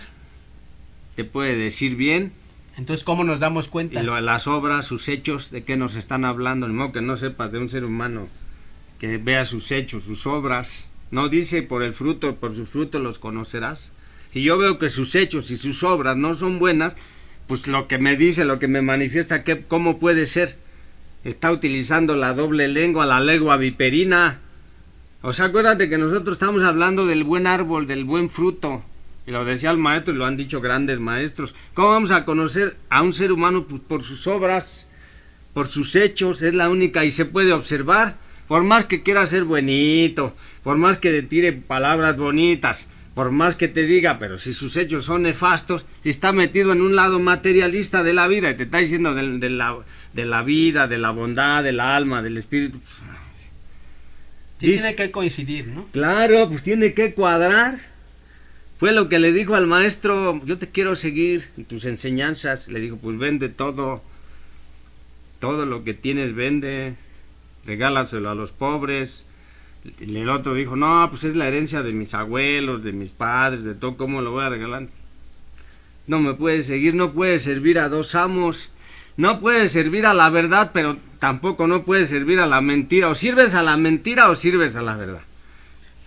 te puede decir bien. Entonces, ¿cómo nos damos cuenta? Y las obras, sus hechos, ¿de qué nos están hablando? De modo que no sepas de un ser humano, que vea sus hechos, sus obras. No dice por el fruto, por sus frutos los conocerás. Si yo veo que sus hechos y sus obras no son buenas, pues lo que me dice, lo que me manifiesta, ¿cómo puede ser? Está utilizando la doble lengua, la lengua viperina. O sea, acuérdate que nosotros estamos hablando del buen árbol, del buen fruto. Y lo decía el maestro y lo han dicho grandes maestros. ¿Cómo vamos a conocer a un ser humano? Pues por sus obras, por sus hechos, es la única, y se puede observar. Por más que quiera ser buenito, por más que te tire palabras bonitas, por más que te diga, pero si sus hechos son nefastos, si está metido en un lado materialista de la vida y te está diciendo de la vida, de la bondad, del alma, del espíritu, pues, sí, tiene que coincidir, ¿no? Claro, pues tiene que cuadrar. Fue lo que le dijo al maestro: yo te quiero seguir en tus enseñanzas. Le dijo: pues vende todo lo que tienes, vende, regálaselo a los pobres. Y el otro dijo: no, pues es la herencia de mis abuelos, de mis padres, de todo, ¿cómo lo voy a regalar? No me puedes seguir, no puedes servir a dos amos, no puedes servir a la verdad, pero tampoco no puedes servir a la mentira. O sirves a la mentira o sirves a la verdad.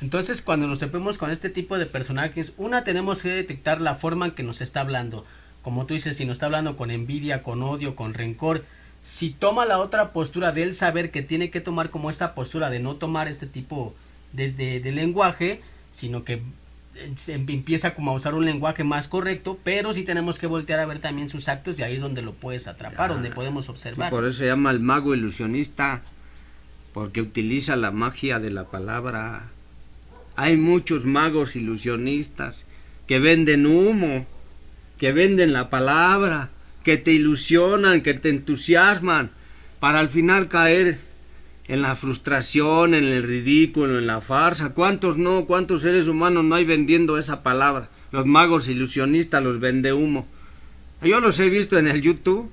Entonces, cuando nos topemos con este tipo de personajes, tenemos que detectar la forma en que nos está hablando. Como tú dices, si nos está hablando con envidia, con odio, con rencor, si toma la otra postura de él saber que tiene que tomar como esta postura de no tomar este tipo de lenguaje, sino que empieza como a usar un lenguaje más correcto, pero sí tenemos que voltear a ver también sus actos y ahí es donde lo puedes atrapar, donde podemos observar. Por eso se llama el mago ilusionista, porque utiliza la magia de la palabra. Hay muchos magos ilusionistas que venden humo, que venden la palabra, que te ilusionan, que te entusiasman, para al final caer en la frustración, en el ridículo, en la farsa. ¿Cuántos no? ¿Cuántos seres humanos no hay vendiendo esa palabra? Los magos ilusionistas, los vende humo. Yo los he visto en el YouTube.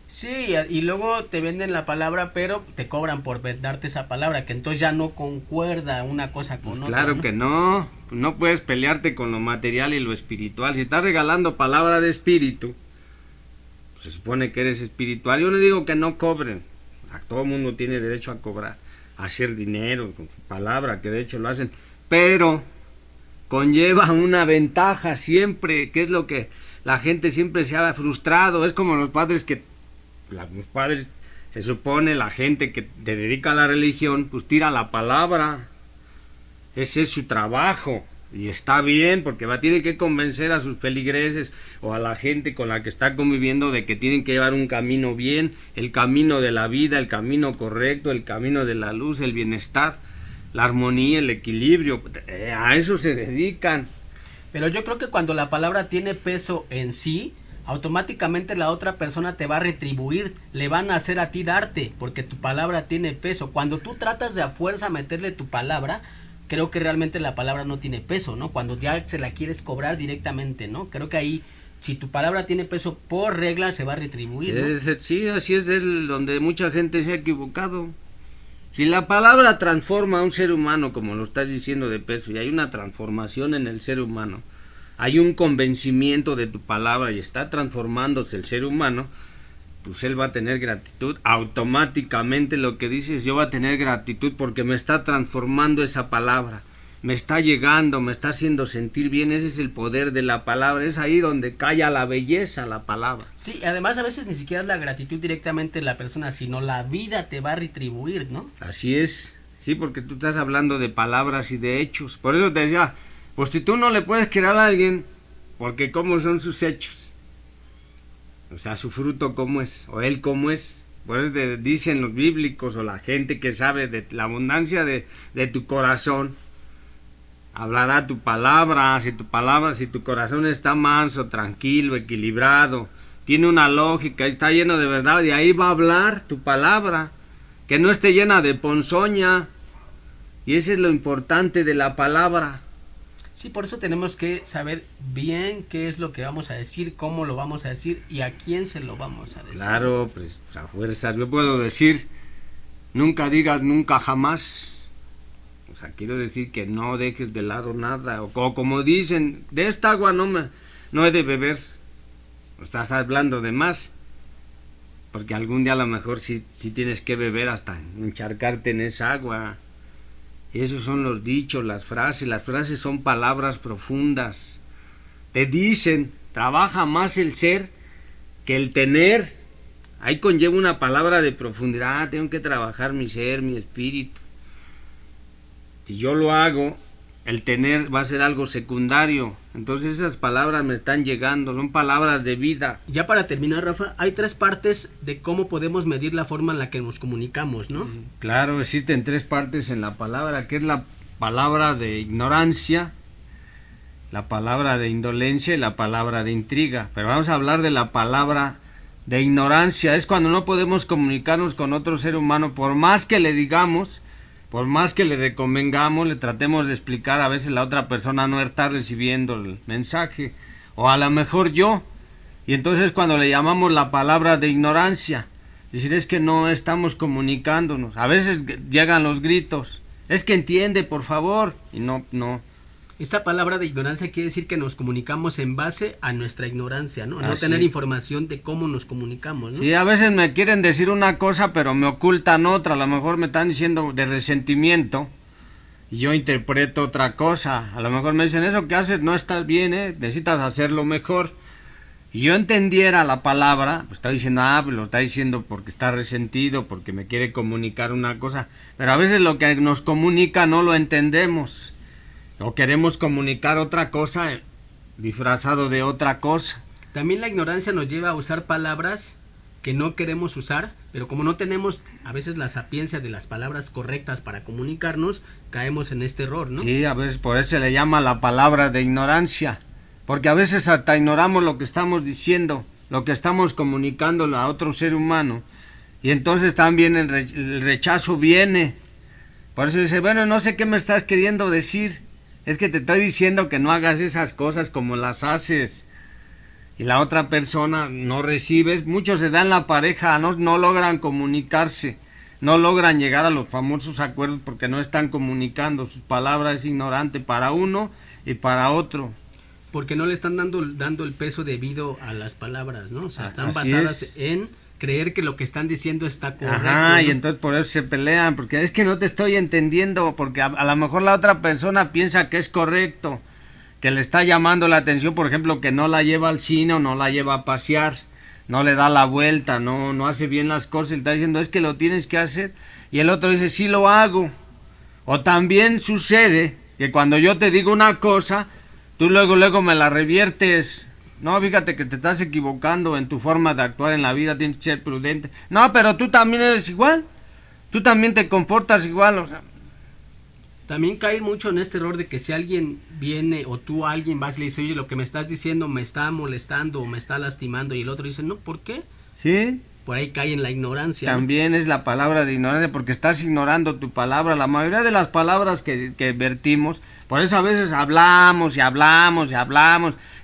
Sí, y luego te venden la palabra, pero te cobran por darte esa palabra, que entonces ya no concuerda una cosa con otra. Claro, ¿no? Que no. No puedes pelearte con lo material y lo espiritual. Si estás regalando palabra de espíritu, se supone que eres espiritual. Yo no digo que no cobren. Todo el mundo tiene derecho a cobrar, a hacer dinero con su palabra, que de hecho lo hacen, pero conlleva una ventaja siempre, que es lo que la gente siempre se ha frustrado. Es como los padres los padres, se supone, la gente que te dedica a la religión, pues tira la palabra. Ese es su trabajo. Y está bien, porque tiene que convencer a sus feligreses o a la gente con la que está conviviendo de que tienen que llevar un camino bien, el camino de la vida, el camino correcto, el camino de la luz, el bienestar, la armonía, el equilibrio. A eso se dedican. Pero yo creo que cuando la palabra tiene peso en sí, automáticamente la otra persona te va a retribuir, le van a hacer a ti darte, porque tu palabra tiene peso. Cuando tú tratas de a fuerza meterle tu palabra, creo que realmente la palabra no tiene peso, ¿no? Cuando ya se la quieres cobrar directamente, ¿no? Creo que ahí, si tu palabra tiene peso por regla, se va a retribuir, ¿no? Sí, así es donde mucha gente se ha equivocado. Si la palabra transforma a un ser humano, como lo estás diciendo, de peso, y hay una transformación en el ser humano, hay un convencimiento de tu palabra y está transformándose el ser humano, pues él va a tener gratitud. Automáticamente lo que dices, yo voy a tener gratitud porque me está transformando esa palabra, me está llegando, me está haciendo sentir bien. Ese es el poder de la palabra, es ahí donde calla la belleza, la palabra. Sí, además a veces ni siquiera es la gratitud directamente de la persona, sino la vida te va a retribuir, ¿no? Así es, sí, porque tú estás hablando de palabras y de hechos. Por eso te decía, pues si tú no le puedes creer a alguien, porque cómo son sus hechos, o sea, su fruto cómo es, o él cómo es. Por eso dicen los bíblicos, o la gente que sabe de la abundancia de tu corazón, hablará tu palabra. Si tu corazón está manso, tranquilo, equilibrado, tiene una lógica, está lleno de verdad, y ahí va a hablar tu palabra, que no esté llena de ponzoña. Y eso es lo importante de la palabra. Sí, por eso tenemos que saber bien qué es lo que vamos a decir, cómo lo vamos a decir y a quién se lo vamos a decir. Claro, pues a fuerzas. Yo puedo decir, nunca digas nunca jamás. O sea, quiero decir que no dejes de lado nada. O como dicen, de esta agua no he de beber. Estás hablando de más. Porque algún día a lo mejor sí tienes que beber hasta encharcarte en esa agua. Esos son los dichos, las frases son palabras profundas. Te dicen, trabaja más el ser que el tener. Ahí conlleva una palabra de profundidad, tengo que trabajar mi ser, mi espíritu. Si yo lo hago, el tener va a ser algo secundario. Entonces esas palabras me están llegando, son palabras de vida. Ya para terminar, Rafa, hay 3 partes de cómo podemos medir la forma en la que nos comunicamos, ¿no? Claro, existen 3 partes en la palabra, que es la palabra de ignorancia, la palabra de indolencia y la palabra de intriga. Pero vamos a hablar de la palabra de ignorancia. Es cuando no podemos comunicarnos con otro ser humano, por más que le digamos, por más que le recomendamos, le tratemos de explicar, a veces la otra persona no está recibiendo el mensaje, o a lo mejor yo, y entonces cuando le llamamos la palabra de ignorancia, decir es que no estamos comunicándonos. A veces llegan los gritos, es que entiende, por favor, y no. Esta palabra de ignorancia quiere decir que nos comunicamos en base a nuestra ignorancia, ¿no? No sí. Tener información de cómo nos comunicamos, ¿no? Sí, a veces me quieren decir una cosa, pero me ocultan otra. A lo mejor me están diciendo de resentimiento y yo interpreto otra cosa. A lo mejor me dicen, eso que haces no estás bien, necesitas hacerlo mejor. Y yo entendiera la palabra, pues está diciendo, pues lo está diciendo porque está resentido, porque me quiere comunicar una cosa. Pero a veces lo que nos comunica no lo entendemos. O queremos comunicar otra cosa disfrazado de otra cosa. También la ignorancia nos lleva a usar palabras que no queremos usar, pero como no tenemos a veces la sapiencia de las palabras correctas para comunicarnos, caemos en este error, ¿no? Sí, a veces por eso se le llama la palabra de ignorancia, porque a veces hasta ignoramos lo que estamos diciendo, lo que estamos comunicando a otro ser humano, y entonces también el rechazo viene. Por eso dice, bueno, no sé qué me estás queriendo decir, es que te estoy diciendo que no hagas esas cosas como las haces. Y la otra persona no recibes. Muchos se dan la pareja, no logran comunicarse, no logran llegar a los famosos acuerdos porque no están comunicando. Sus palabras es ignorante para uno y para otro. Porque no le están dando el peso debido a las palabras, ¿no? O sea, están Así basadas es. en creer que lo que están diciendo está correcto. Ajá, ¿no? y entonces por eso se pelean, porque es que no te estoy entendiendo, porque a lo mejor la otra persona piensa que es correcto, que le está llamando la atención, por ejemplo, que no la lleva al cine o no la lleva a pasear, no le da la vuelta, no hace bien las cosas, y le está diciendo, es que lo tienes que hacer, y el otro dice, sí lo hago. O también sucede que cuando yo te digo una cosa, tú luego me la reviertes. No, fíjate que te estás equivocando en tu forma de actuar en la vida, tienes que ser prudente. No, pero tú también eres igual, tú también te comportas igual, o sea. También caer mucho en este error de que si alguien viene o tú a alguien vas y le dices, oye, lo que me estás diciendo me está molestando o me está lastimando, y el otro dice, no, ¿por qué? Sí, Por ahí cae en la ignorancia. también es la palabra de ignorancia, porque estás ignorando tu palabra. La mayoría de las palabras que vertimos, por eso a veces hablamos,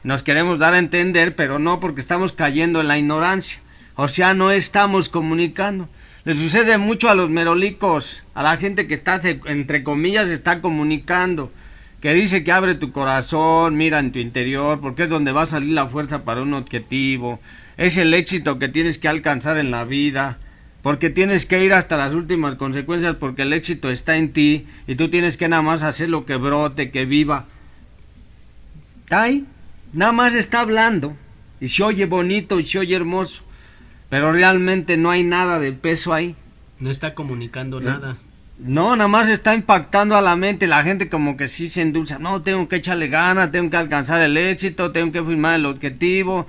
nos queremos dar a entender, pero no, porque estamos cayendo en la ignorancia. O sea, no estamos comunicando. Le sucede mucho a los merolicos, a la gente que está, entre comillas, está comunicando, que dice que abre tu corazón, mira en tu interior, porque es donde va a salir la fuerza para un objetivo. Es el éxito que tienes que alcanzar en la vida, porque tienes que ir hasta las últimas consecuencias, porque el éxito está en ti, y tú tienes que nada más hacer lo que brote, que viva. Ay, nada más está hablando, y se oye bonito, y se oye hermoso, pero realmente no hay nada de peso ahí. No está comunicando nada. No, nada más está impactando a la mente. La gente como que sí se endulza. No, tengo que echarle ganas, tengo que alcanzar el éxito, tengo que firmar el objetivo.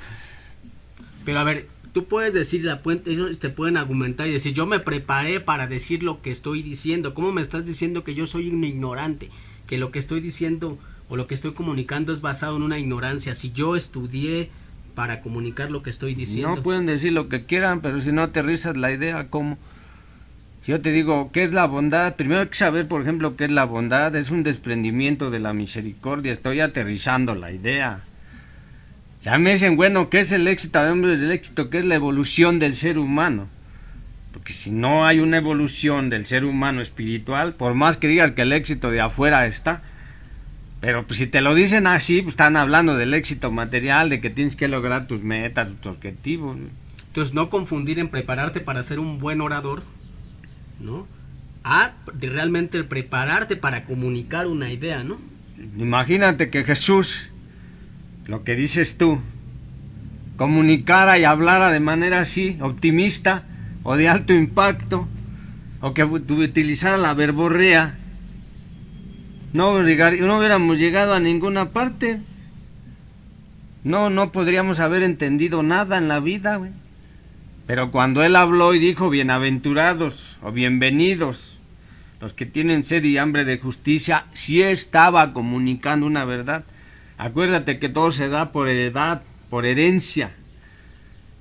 Pero a ver, tú puedes decir, ellos te pueden argumentar y decir, yo me preparé para decir lo que estoy diciendo. ¿Cómo me estás diciendo que yo soy un ignorante? Que lo que estoy diciendo o lo que estoy comunicando es basado en una ignorancia. Si yo estudié para comunicar lo que estoy diciendo. No pueden decir lo que quieran, pero si no aterrizas la idea, ¿cómo? Si yo te digo, ¿qué es la bondad? Primero hay que saber, por ejemplo, qué es la bondad. Es un desprendimiento de la misericordia. Estoy aterrizando la idea. Ya me dicen, bueno, ¿qué es el éxito? Hablamos del éxito, ¿qué es la evolución del ser humano? Porque si no hay una evolución del ser humano espiritual, por más que digas que el éxito de afuera está, pero pues si te lo dicen así, pues están hablando del éxito material, de que tienes que lograr tus metas, tus objetivos. Entonces, no confundir en prepararte para ser un buen orador, ¿no? De realmente el prepararte para comunicar una idea, ¿no? Imagínate que Jesús, lo que dices tú, comunicara y hablara de manera así, optimista o de alto impacto, o que utilizara la verborrea, no hubiéramos llegado a ninguna parte. No podríamos haber entendido nada en la vida, güey. Pero cuando él habló y dijo, bienaventurados o bienvenidos los que tienen sed y hambre de justicia, sí estaba comunicando una verdad. Acuérdate que todo se da por heredad, por herencia.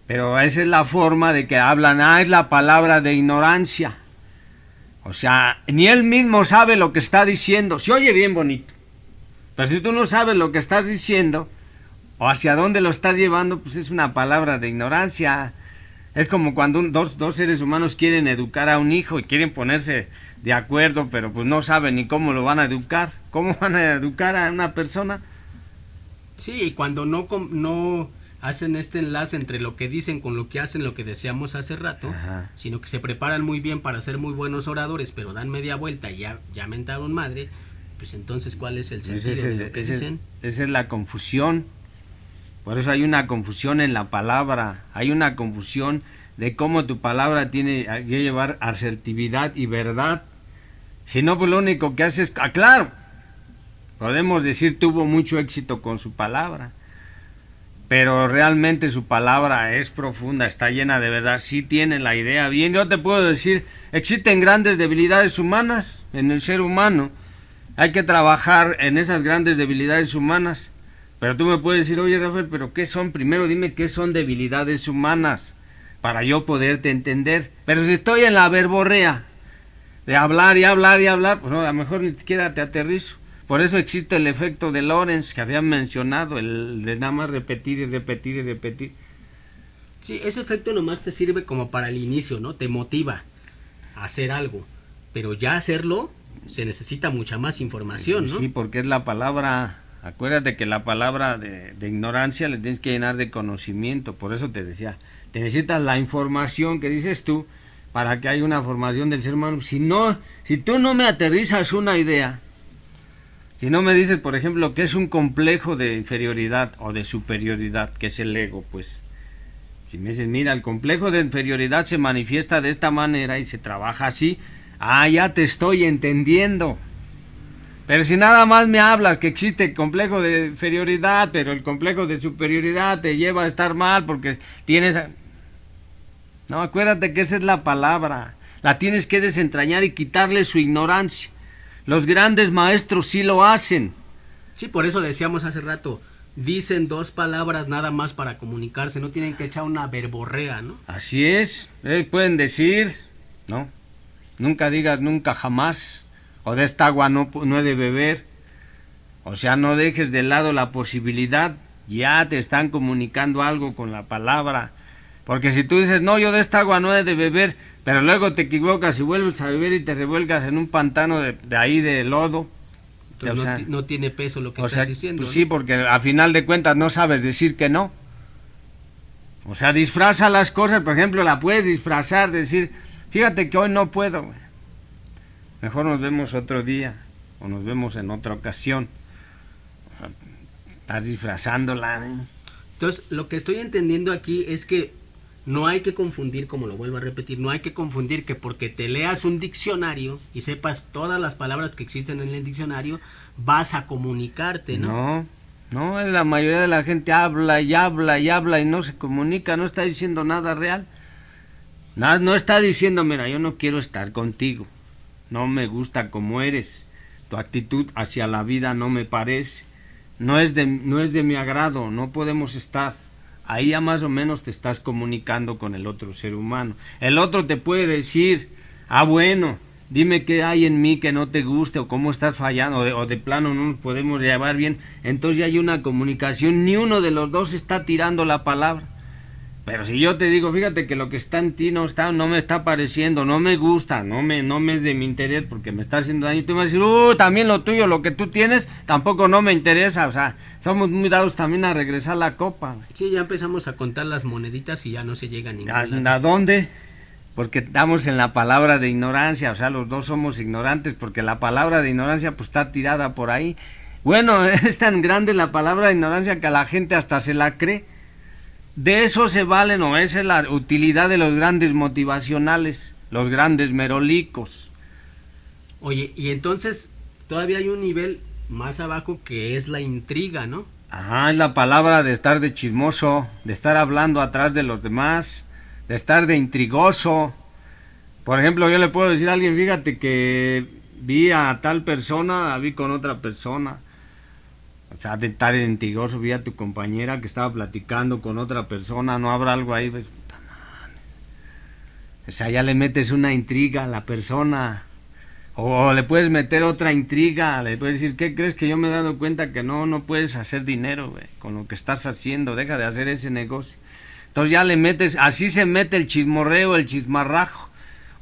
Pero esa es la forma de que hablan, es la palabra de ignorancia. O sea, ni él mismo sabe lo que está diciendo. Se oye bien bonito. Pero si tú no sabes lo que estás diciendo, o hacia dónde lo estás llevando, pues es una palabra de ignorancia. Es como cuando dos seres humanos quieren educar a un hijo y quieren ponerse de acuerdo, pero pues no saben ni cómo lo van a educar. ¿Cómo van a educar a una persona? Sí, y cuando no hacen este enlace entre lo que dicen con lo que hacen, lo que decíamos hace rato, Ajá. sino que se preparan muy bien para ser muy buenos oradores, pero dan media vuelta y ya mentaron madre, pues entonces, ¿cuál es el sentido de lo que dicen? Esa es la confusión. Por eso hay una confusión en la palabra, hay una confusión de cómo tu palabra tiene que llevar asertividad y verdad. Si no, pues lo único que haces es, claro, Podemos decir tuvo mucho éxito con su palabra, pero realmente su palabra es profunda, está llena de verdad, sí tiene la idea bien. Yo te puedo decir, existen grandes debilidades humanas en el ser humano, hay que trabajar en esas grandes debilidades humanas, pero tú me puedes decir, oye Rafael, pero ¿qué son? Primero dime qué son debilidades humanas, para yo poderte entender. Pero si estoy en la verborrea de hablar y hablar y hablar, pues no, a lo mejor ni siquiera te aterrizo. Por eso existe el efecto de Lorentz que habían mencionado, el de nada más repetir y repetir y repetir. Sí, ese efecto nomás te sirve como para el inicio, ¿no? Te motiva a hacer algo, pero ya hacerlo se necesita mucha más información, ¿no? Sí, porque es la palabra, acuérdate que la palabra de ignorancia le tienes que llenar de conocimiento, por eso te decía, te necesitas la información que dices tú para que haya una formación del ser humano. Si tú no me aterrizas una idea, si no me dices, por ejemplo, que es un complejo de inferioridad o de superioridad, que es el ego, pues, si me dices, mira, el complejo de inferioridad se manifiesta de esta manera y se trabaja así, ya te estoy entendiendo. Pero si nada más me hablas que existe el complejo de inferioridad, pero el complejo de superioridad te lleva a estar mal porque tienes... No, acuérdate que esa es la palabra, la tienes que desentrañar y quitarle su ignorancia. Los grandes maestros sí lo hacen. Sí, por eso decíamos hace rato, dicen dos palabras nada más para comunicarse, no tienen que echar una verborrea, ¿no? Así es, pueden decir, ¿no? Nunca digas nunca jamás, o de esta agua no he de beber. O sea, no dejes de lado la posibilidad, ya te están comunicando algo con la palabra. Porque si tú dices, no, yo de esta agua no he de beber, pero luego te equivocas y vuelves a beber y te revuelcas en un pantano de ahí de lodo. Entonces, o sea, no tiene peso lo que estás diciendo. Pues ¿no? sí, porque a final de cuentas no sabes decir que no. O sea, disfraza las cosas, por ejemplo, la puedes disfrazar, decir, fíjate que hoy no puedo. Mejor nos vemos otro día, o nos vemos en otra ocasión. O sea, estás disfrazándola. Entonces, lo que estoy entendiendo aquí es que no hay que confundir, como lo vuelvo a repetir, no hay que confundir que porque te leas un diccionario y sepas todas las palabras que existen en el diccionario, vas a comunicarte, ¿no? No, la mayoría de la gente habla y habla y habla y no se comunica, no está diciendo nada real. No está diciendo, mira, yo no quiero estar contigo, no me gusta como eres, tu actitud hacia la vida no me parece, no es de mi agrado, no podemos estar. Ahí ya más o menos te estás comunicando con el otro ser humano. El otro te puede decir, bueno, dime qué hay en mí que no te guste o cómo estás fallando o de plano no nos podemos llevar bien. Entonces ya hay una comunicación, ni uno de los dos está tirando la palabra. Pero si yo te digo, fíjate que lo que está en ti no me está pareciendo, no me gusta, no me es de mi interés porque me está haciendo daño, tú me vas a decir, también lo tuyo, lo que tú tienes, tampoco no me interesa. O sea, somos muy dados también a regresar la copa. Sí, ya empezamos a contar las moneditas y ya no se llega a ninguna. ¿A dónde? Porque estamos en la palabra de ignorancia, o sea, los dos somos ignorantes porque la palabra de ignorancia pues está tirada por ahí. Bueno, es tan grande la palabra de ignorancia que a la gente hasta se la cree. De eso se valen, o esa es la utilidad de los grandes motivacionales, los grandes merolicos. Oye, y entonces todavía hay un nivel más abajo que es la intriga, ¿no? Es la palabra de estar de chismoso, de estar hablando atrás de los demás, de estar de intrigoso. Por ejemplo, yo le puedo decir a alguien, fíjate que vi a tal persona, la vi con otra persona. O sea, de estar intrigoso, vi a tu compañera que estaba platicando con otra persona, no habrá algo ahí, pues, puta madre. O sea, ya le metes una intriga a la persona, o le puedes meter otra intriga, le puedes decir, ¿qué crees que yo me he dado cuenta que no puedes hacer dinero, güey, con lo que estás haciendo, deja de hacer ese negocio? Entonces ya le metes, así se mete el chismorreo, el chismarrajo,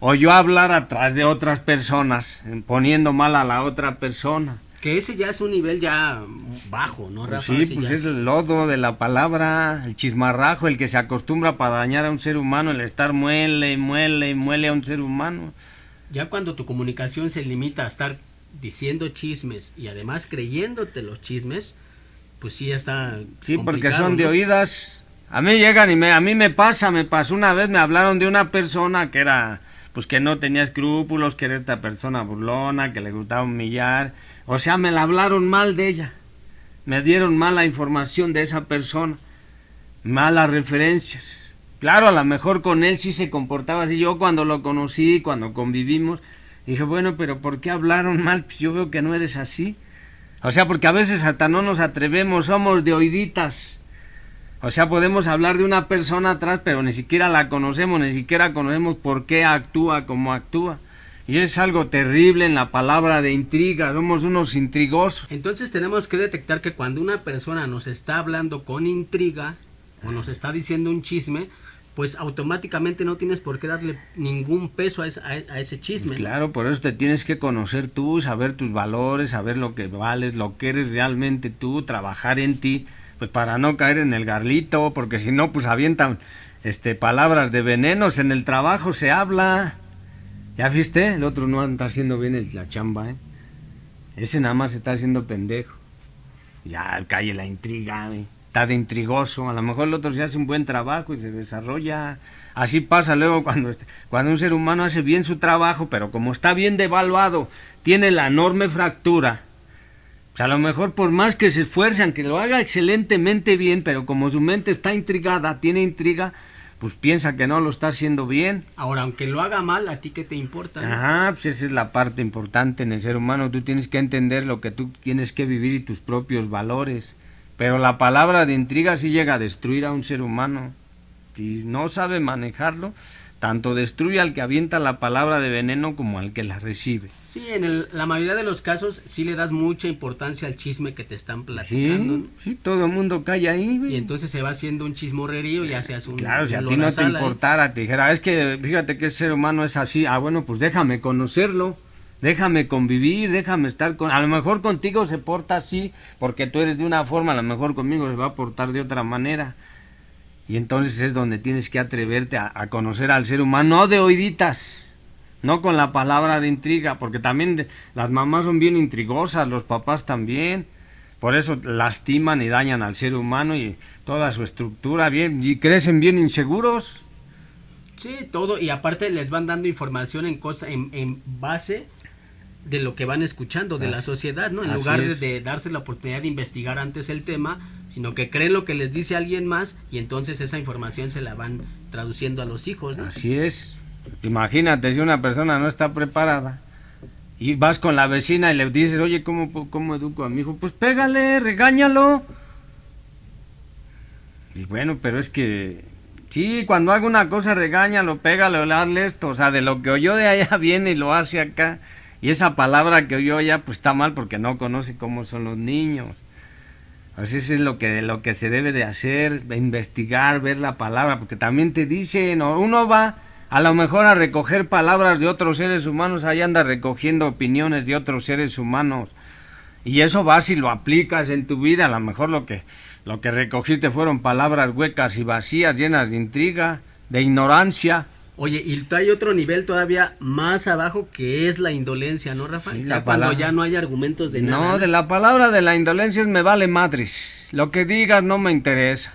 o yo hablar atrás de otras personas, poniendo mal a la otra persona. Que ese ya es un nivel ya bajo, ¿no, Rafa? Pues sí, pues es el lodo de la palabra, el chismarrajo, el que se acostumbra para dañar a un ser humano, el estar muele a un ser humano. Ya cuando tu comunicación se limita a estar diciendo chismes y además creyéndote los chismes, pues sí ya está Sí, porque son de oídas. A mí llegan y a mí me pasó una vez, me hablaron de una persona que era pues que no tenía escrúpulos, que era esta persona burlona, que le gustaba humillar. O sea, me la hablaron mal de ella. Me dieron mala información de esa persona, malas referencias. Claro, a lo mejor con él sí se comportaba así. Yo cuando lo conocí, cuando convivimos, dije, bueno, pero ¿por qué hablaron mal? Pues yo veo que no eres así. O sea, porque a veces hasta no nos atrevemos, somos de oíditas. O sea, podemos hablar de una persona atrás, pero ni siquiera la conocemos, ni siquiera conocemos por qué actúa como actúa. Y es algo terrible en la palabra de intriga, somos unos intrigosos. Entonces tenemos que detectar que cuando una persona nos está hablando con intriga o nos está diciendo un chisme, pues automáticamente no tienes por qué darle ningún peso a ese chisme. Claro, por eso te tienes que conocer tú, saber tus valores, saber lo que vales, lo que eres realmente tú, trabajar en ti, pues para no caer en el garlito, porque si no, pues avientan palabras de venenos. En el trabajo se habla. ¿Ya viste? El otro no está haciendo bien la chamba, ¿eh? Ese nada más está haciendo pendejo. Ya, calle la intriga, ¿eh? Está de intrigoso. A lo mejor el otro se hace un buen trabajo y se desarrolla. Así pasa luego cuando un ser humano hace bien su trabajo, pero como está bien devaluado, tiene la enorme fractura. Pues a lo mejor por más que se esfuerce, aunque lo haga excelentemente bien, pero como su mente está intrigada, tiene intriga, pues piensa que no lo está haciendo bien. Ahora, aunque lo haga mal, ¿a ti qué te importa? ¿No? Ajá, pues esa es la parte importante en el ser humano. Tú tienes que entender lo que tú tienes que vivir y tus propios valores. Pero la palabra de intriga sí llega a destruir a un ser humano. Si no sabe manejarlo, tanto destruye al que avienta la palabra de veneno como al que la recibe. Sí, la mayoría de los casos sí le das mucha importancia al chisme que te están platicando. Sí, ¿no? Sí, todo el mundo cae ahí, güey. Y entonces se va haciendo un chismorrerío y ya se hace un... Claro, si a ti no te importara, te dijera, es que fíjate que el ser humano es así. Ah, bueno, pues déjame conocerlo, déjame convivir, déjame estar con... A lo mejor contigo se porta así porque tú eres de una forma, a lo mejor conmigo se va a portar de otra manera. Y entonces es donde tienes que atreverte a conocer al ser humano, no de oíditas, no con la palabra de intriga, porque también las mamás son bien intrigosas, los papás también. Por eso lastiman y dañan al ser humano y toda su estructura, bien, y crecen bien inseguros. Sí, todo, y aparte les van dando información en base de lo que van escuchando de la sociedad, ¿no? En lugar de darse la oportunidad de investigar antes el tema, sino que creen lo que les dice alguien más y entonces esa información se la van traduciendo a los hijos, ¿no? Así es. Imagínate si una persona no está preparada y vas con la vecina y le dices, oye, ¿cómo educo a mi hijo? Pues pégale, regáñalo. Y bueno, pero es que sí, cuando haga una cosa regáñalo, pégale, hazle esto. O sea, de lo que oyó de allá viene y lo hace acá. Y esa palabra que oyó allá pues está mal porque no conoce cómo son los niños. Así es lo que se debe de hacer, de investigar, ver la palabra, porque también te dicen, uno va a lo mejor a recoger palabras de otros seres humanos, ahí anda recogiendo opiniones de otros seres humanos, y eso vas y lo aplicas en tu vida. A lo mejor lo que recogiste fueron palabras huecas y vacías, llenas de intriga, de ignorancia. Oye, y hay otro nivel todavía más abajo que es la indolencia, ¿no, Rafa? Sí, cuando ya no hay argumentos de nada. No, de la palabra de la indolencia es me vale madres. Lo que digas no me interesa.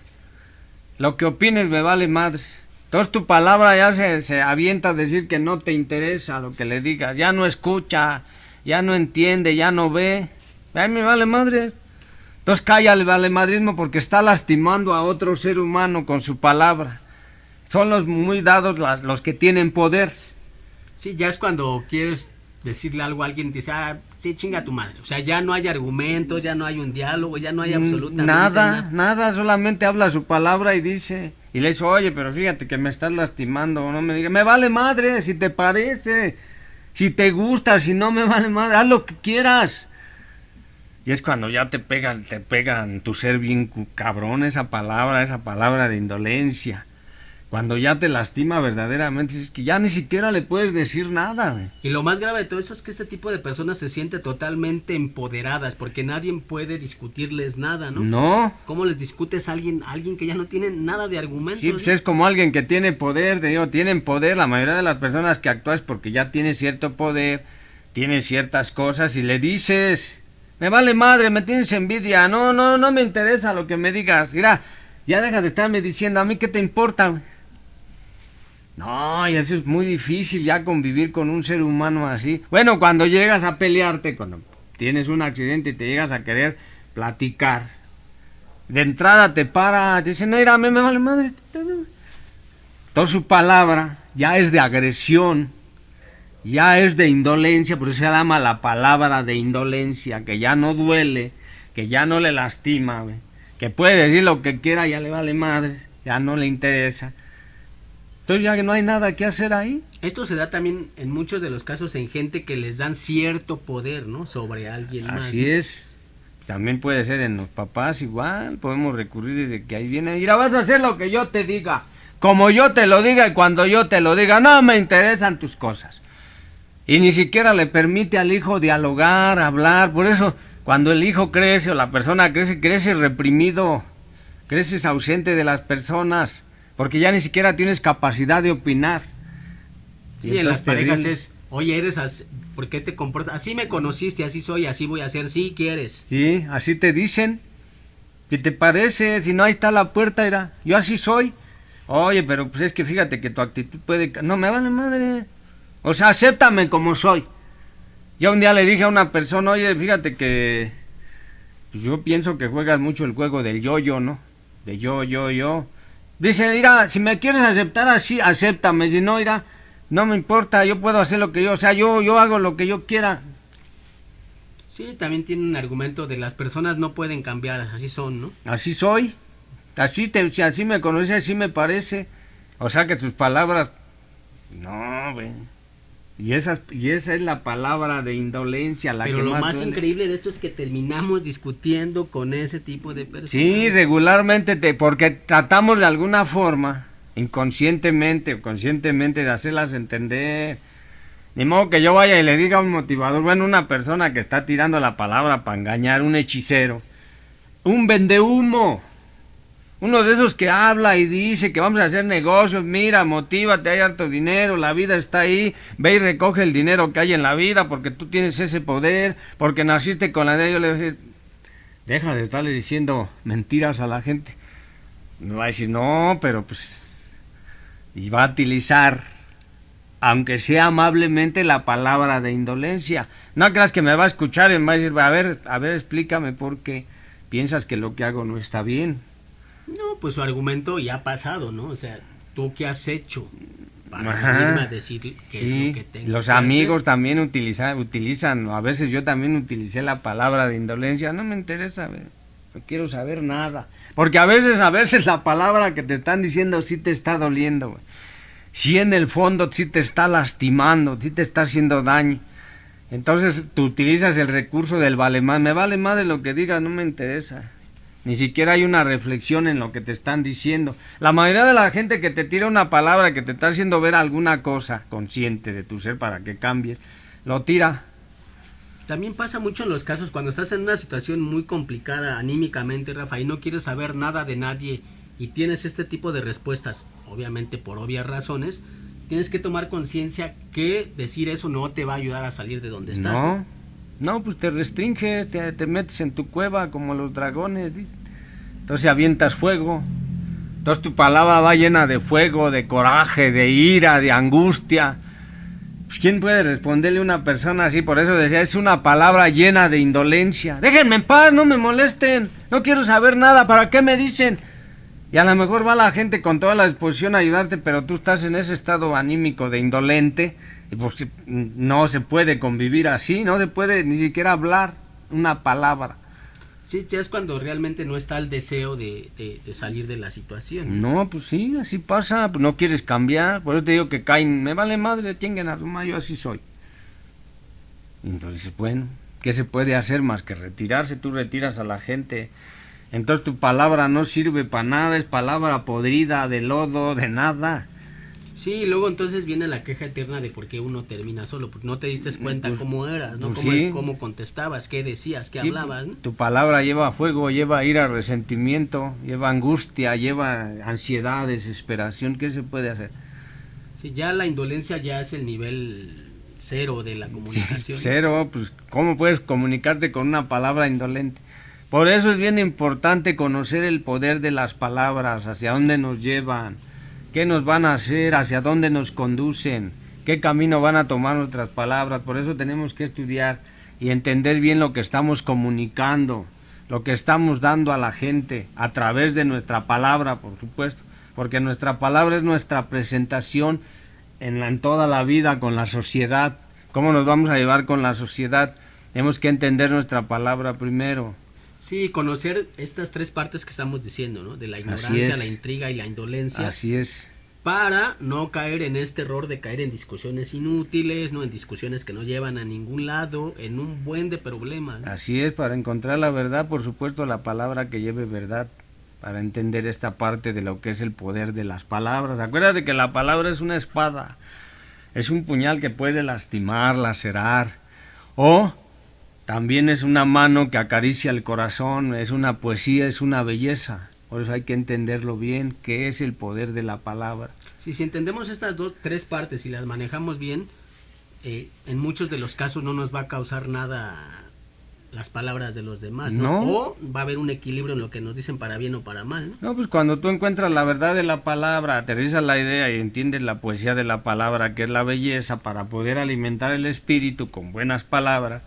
Lo que opines me vale madres. Entonces tu palabra ya se avienta a decir que no te interesa lo que le digas. Ya no escucha, ya no entiende, ya no ve. A mí me vale madres. Entonces cállale, vale madrismo, porque está lastimando a otro ser humano con su palabra. Son los muy dados los que tienen poder. Sí, ya es cuando quieres decirle algo a alguien y dice, sí, chinga tu madre. O sea, ya no hay argumentos, ya no hay un diálogo, ya no hay absolutamente nada, solamente habla su palabra y dice, y le dice, oye, pero fíjate que me estás lastimando, no me digas, me vale madre, si te parece, si te gusta, si no me vale madre, haz lo que quieras. Y es cuando ya te pegan tu ser bien cabrón esa palabra de indolencia. Cuando ya te lastima verdaderamente, es que ya ni siquiera le puedes decir nada. Y lo más grave de todo eso es que este tipo de personas se sienten totalmente empoderadas, porque nadie puede discutirles nada, ¿no? No. ¿Cómo les discutes a alguien que ya no tiene nada de argumentos? Sí, pues es como alguien que tiene poder, tienen poder. La mayoría de las personas que actúan es porque ya tiene cierto poder, tiene ciertas cosas y le dices, me vale madre, me tienes envidia, no me interesa lo que me digas. Mira, ya deja de estarme diciendo, a mí qué te importa, güey. No, y eso es muy difícil ya convivir con un ser humano así. Bueno, cuando llegas a pelearte, cuando tienes un accidente y te llegas a querer platicar, de entrada te para, te dice, no, mira, me vale madre. Toda su palabra ya es de agresión, ya es de indolencia, por eso se llama la palabra de indolencia, que ya no duele, que ya no le lastima, güey, que puede decir lo que quiera, ya le vale madre, ya no le interesa. Entonces ya que no hay nada que hacer ahí. Esto se da también en muchos de los casos en gente que les dan cierto poder, ¿no? Sobre alguien más. Así es. También puede ser en los papás igual. Podemos recurrir desde que ahí viene. Mira, vas a hacer lo que yo te diga. Como yo te lo diga y cuando yo te lo diga. No me interesan tus cosas. Y ni siquiera le permite al hijo dialogar, hablar. Por eso, cuando el hijo crece o la persona crece, crece reprimido. Creces ausente de las personas. Porque ya ni siquiera tienes capacidad de opinar. Sí, en las parejas es, oye, eres así, ¿por qué te comportas? Así me conociste, así soy, así voy a ser, si quieres. Sí, así te dicen. ¿Qué te parece? Si no, ahí está la puerta, era. Yo así soy. Oye, pero pues es que fíjate que tu actitud puede... No, me vale madre. O sea, acéptame como soy. Yo un día le dije a una persona, oye, fíjate que... Pues yo pienso que juegas mucho el juego del yo-yo, ¿no? De yo. Dice, mira, si me quieres aceptar así, acéptame. Si no, mira, no me importa, yo puedo hacer lo que yo... O sea, yo hago lo que yo quiera. Sí, también tiene un argumento de las personas no pueden cambiar, así son, ¿no? Así soy. Si así me conoces, así me parece. O sea que tus palabras... No, güey. Y esa es la palabra de indolencia, la Pero que lo más más duele. increíble de esto es que terminamos discutiendo con ese tipo de personas. Sí, regularmente, porque tratamos de alguna forma, inconscientemente o conscientemente, de hacerlas entender. Ni modo que yo vaya y le diga a un motivador, bueno, una persona que está tirando la palabra para engañar, un hechicero, un vendehumo, uno de esos que habla y dice que vamos a hacer negocios, mira, motívate, hay harto dinero, la vida está ahí, ve y recoge el dinero que hay en la vida porque tú tienes ese poder, porque naciste con la idea. Yo le voy a decir, deja de estarles diciendo mentiras a la gente. Me va a decir, no, pero pues... Y va a utilizar, aunque sea amablemente, la palabra de indolencia. No creas que me va a escuchar y me va a decir, a ver, explícame por qué piensas que lo que hago no está bien. No, pues su argumento ya ha pasado, ¿no? O sea, ¿tú qué has hecho para Ajá. venirme a decir qué es lo que tengo Los que amigos hacer? también utilizan, a veces yo también utilicé la palabra de indolencia. No me interesa, no quiero saber nada. Porque a veces la palabra que te están diciendo sí te está doliendo, güey. Sí, en el fondo sí te está lastimando, sí te está haciendo daño. Entonces tú utilizas el recurso del vale más. Me vale más de lo que digas, no me interesa. Ni siquiera hay una reflexión en lo que te están diciendo. La mayoría de la gente que te tira una palabra que te está haciendo ver alguna cosa consciente de tu ser para que cambies, lo tira. También pasa mucho en los casos cuando estás en una situación muy complicada anímicamente, Rafa, y no quieres saber nada de nadie y tienes este tipo de respuestas, obviamente por obvias razones, tienes que tomar conciencia que decir eso no te va a ayudar a salir de donde estás. No, pues te restringes, te metes en tu cueva como los dragones, dicen. Entonces avientas fuego. Entonces tu palabra va llena de fuego, de coraje, de ira, de angustia. Pues ¿quién puede responderle a una persona así? Por eso decía, es una palabra llena de indolencia. Déjenme en paz, no me molesten, no quiero saber nada, ¿para qué me dicen? Y a lo mejor va la gente con toda la disposición a ayudarte, pero tú estás en ese estado anímico de indolente, y pues no se puede convivir así, no se puede ni siquiera hablar una palabra. Sí, ya es cuando realmente no está el deseo de salir de la situación. No, pues sí, así pasa, pues no quieres cambiar, por eso te digo que caen, me vale madre, chinguen a su madre, yo así soy. Y entonces, bueno, ¿qué se puede hacer más que retirarse? Tú retiras a la gente, entonces tu palabra no sirve para nada, es palabra podrida, de lodo, de nada. Sí, y luego entonces viene la queja eterna de por qué uno termina solo, porque no te diste cuenta cómo eras, ¿no? Pues Cómo, sí. Cómo contestabas, qué decías, qué Sí, hablabas, ¿no? tu palabra lleva fuego, lleva ira, resentimiento, lleva angustia, lleva ansiedad, desesperación. ¿Qué se puede hacer? Sí, ya la indolencia ya es el nivel cero de la comunicación. Cero, pues ¿cómo puedes comunicarte con una palabra indolente? Por eso es bien importante conocer el poder de las palabras, hacia dónde nos llevan, qué nos van a hacer, hacia dónde nos conducen, qué camino van a tomar nuestras palabras. Por eso tenemos que estudiar y entender bien lo que estamos comunicando, lo que estamos dando a la gente a través de nuestra palabra, por supuesto, porque nuestra palabra es nuestra presentación en toda la vida con la sociedad. ¿Cómo nos vamos a llevar con la sociedad? Tenemos que entender nuestra palabra primero. Sí, conocer estas tres partes que estamos diciendo, ¿no? De la ignorancia, la intriga y la indolencia. Así es. Para no caer en este error de caer en discusiones inútiles, ¿no? En discusiones que no llevan a ningún lado, en un buen de problemas, ¿no? Así es, para encontrar la verdad, por supuesto, la palabra que lleve verdad, para entender esta parte de lo que es el poder de las palabras. Acuérdate que la palabra es una espada, es un puñal que puede lastimar, lacerar, o también es una mano que acaricia el corazón, es una poesía, es una belleza. Por eso hay que entenderlo bien, qué es el poder de la palabra. Sí, si entendemos estas tres partes y las manejamos bien, en muchos de los casos no nos va a causar nada las palabras de los demás, ¿no? O va a haber un equilibrio en lo que nos dicen para bien o para mal, ¿no? No, pues cuando tú encuentras la verdad de la palabra, aterrizas la idea y entiendes la poesía de la palabra, que es la belleza, para poder alimentar el espíritu con buenas palabras,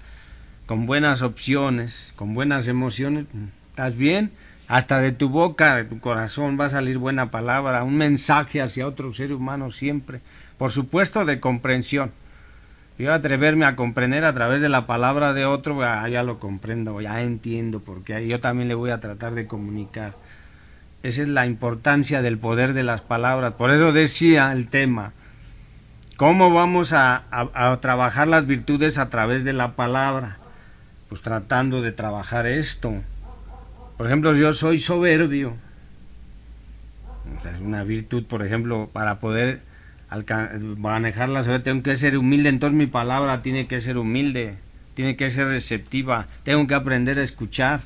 con buenas opciones, con buenas emociones, ¿estás bien? Hasta de tu boca, de tu corazón va a salir buena palabra, un mensaje hacia otro ser humano siempre. Por supuesto, de comprensión. Yo atreverme a comprender a través de la palabra de otro, ya lo comprendo, ya entiendo, porque yo también le voy a tratar de comunicar. Esa es la importancia del poder de las palabras. Por eso decía el tema, ¿cómo vamos a trabajar las virtudes a través de la palabra? Pues tratando de trabajar esto. Por ejemplo, yo soy soberbio. O sea, es una virtud, por ejemplo, para poder manejar la soberbia, tengo que ser humilde, entonces mi palabra tiene que ser humilde, tiene que ser receptiva, tengo que aprender a escuchar.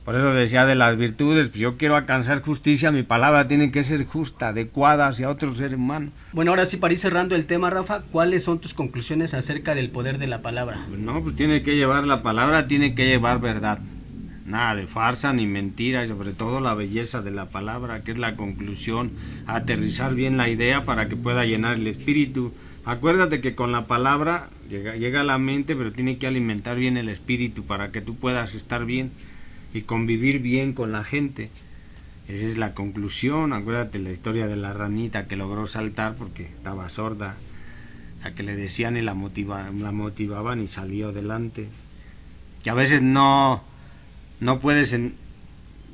Por eso decía de las virtudes, pues yo quiero alcanzar justicia, mi palabra tiene que ser justa, adecuada hacia otro ser humano. Bueno, ahora sí, para ir cerrando el tema, Rafa, ¿cuáles son tus conclusiones acerca del poder de la palabra? Pues no, pues tiene que llevar la palabra, tiene que llevar verdad. Nada de farsa ni mentira, y sobre todo la belleza de la palabra, que es la conclusión, aterrizar bien la idea para que pueda llenar el espíritu. Acuérdate que con la palabra llega a la mente, pero tiene que alimentar bien el espíritu para que tú puedas estar bien y convivir bien con la gente. Esa es la conclusión. Acuérdate la historia de la ranita que logró saltar porque estaba sorda, a que le decían y la motivaban y salió adelante. Que a veces no puedes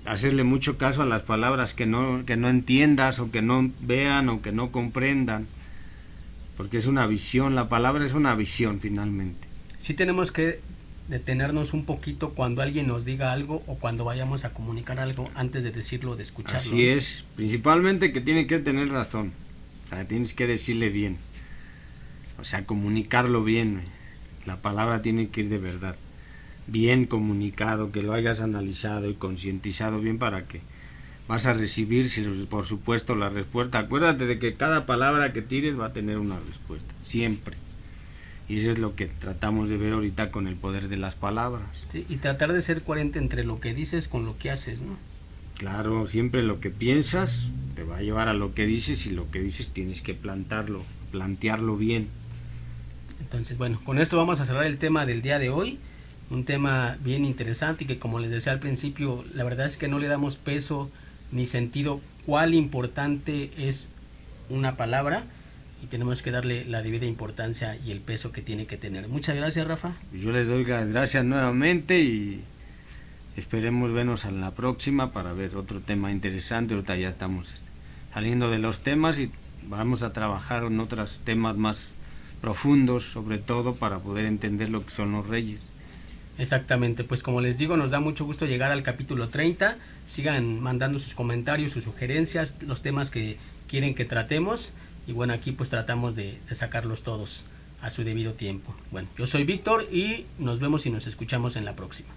hacerle mucho caso a las palabras que no entiendas o que no vean o que no comprendan, porque es una visión, la palabra es una visión finalmente. Sí tenemos que detenernos un poquito cuando alguien nos diga algo o cuando vayamos a comunicar algo antes de decirlo, de escucharlo. Así es, principalmente que tiene que tener razón, o sea, tienes que decirle bien, o sea, comunicarlo bien, la palabra tiene que ir de verdad. Bien comunicado, que lo hayas analizado y concientizado bien para que vas a recibir, por supuesto, la respuesta. Acuérdate de que cada palabra que tires va a tener una respuesta, siempre. Y eso es lo que tratamos de ver ahorita con el poder de las palabras. Sí, y tratar de ser coherente entre lo que dices con lo que haces, ¿no? Claro, siempre lo que piensas te va a llevar a lo que dices y lo que dices tienes que plantearlo bien. Entonces, bueno, con esto vamos a cerrar el tema del día de hoy. Un tema bien interesante y que, como les decía al principio, la verdad es que no le damos peso ni sentido cuál importante es una palabra y tenemos que darle la debida importancia y el peso que tiene que tener. Muchas gracias, Rafa. Yo les doy las gracias nuevamente y esperemos vernos en la próxima para ver otro tema interesante. Ahorita ya estamos saliendo de los temas y vamos a trabajar en otros temas más profundos, sobre todo para poder entender lo que son los reyes. Exactamente, pues como les digo, nos da mucho gusto llegar al capítulo 30. Sigan mandando sus comentarios, sus sugerencias, los temas que quieren que tratemos. Y bueno, aquí pues tratamos de sacarlos todos a su debido tiempo. Bueno, yo soy Víctor y nos vemos y nos escuchamos en la próxima.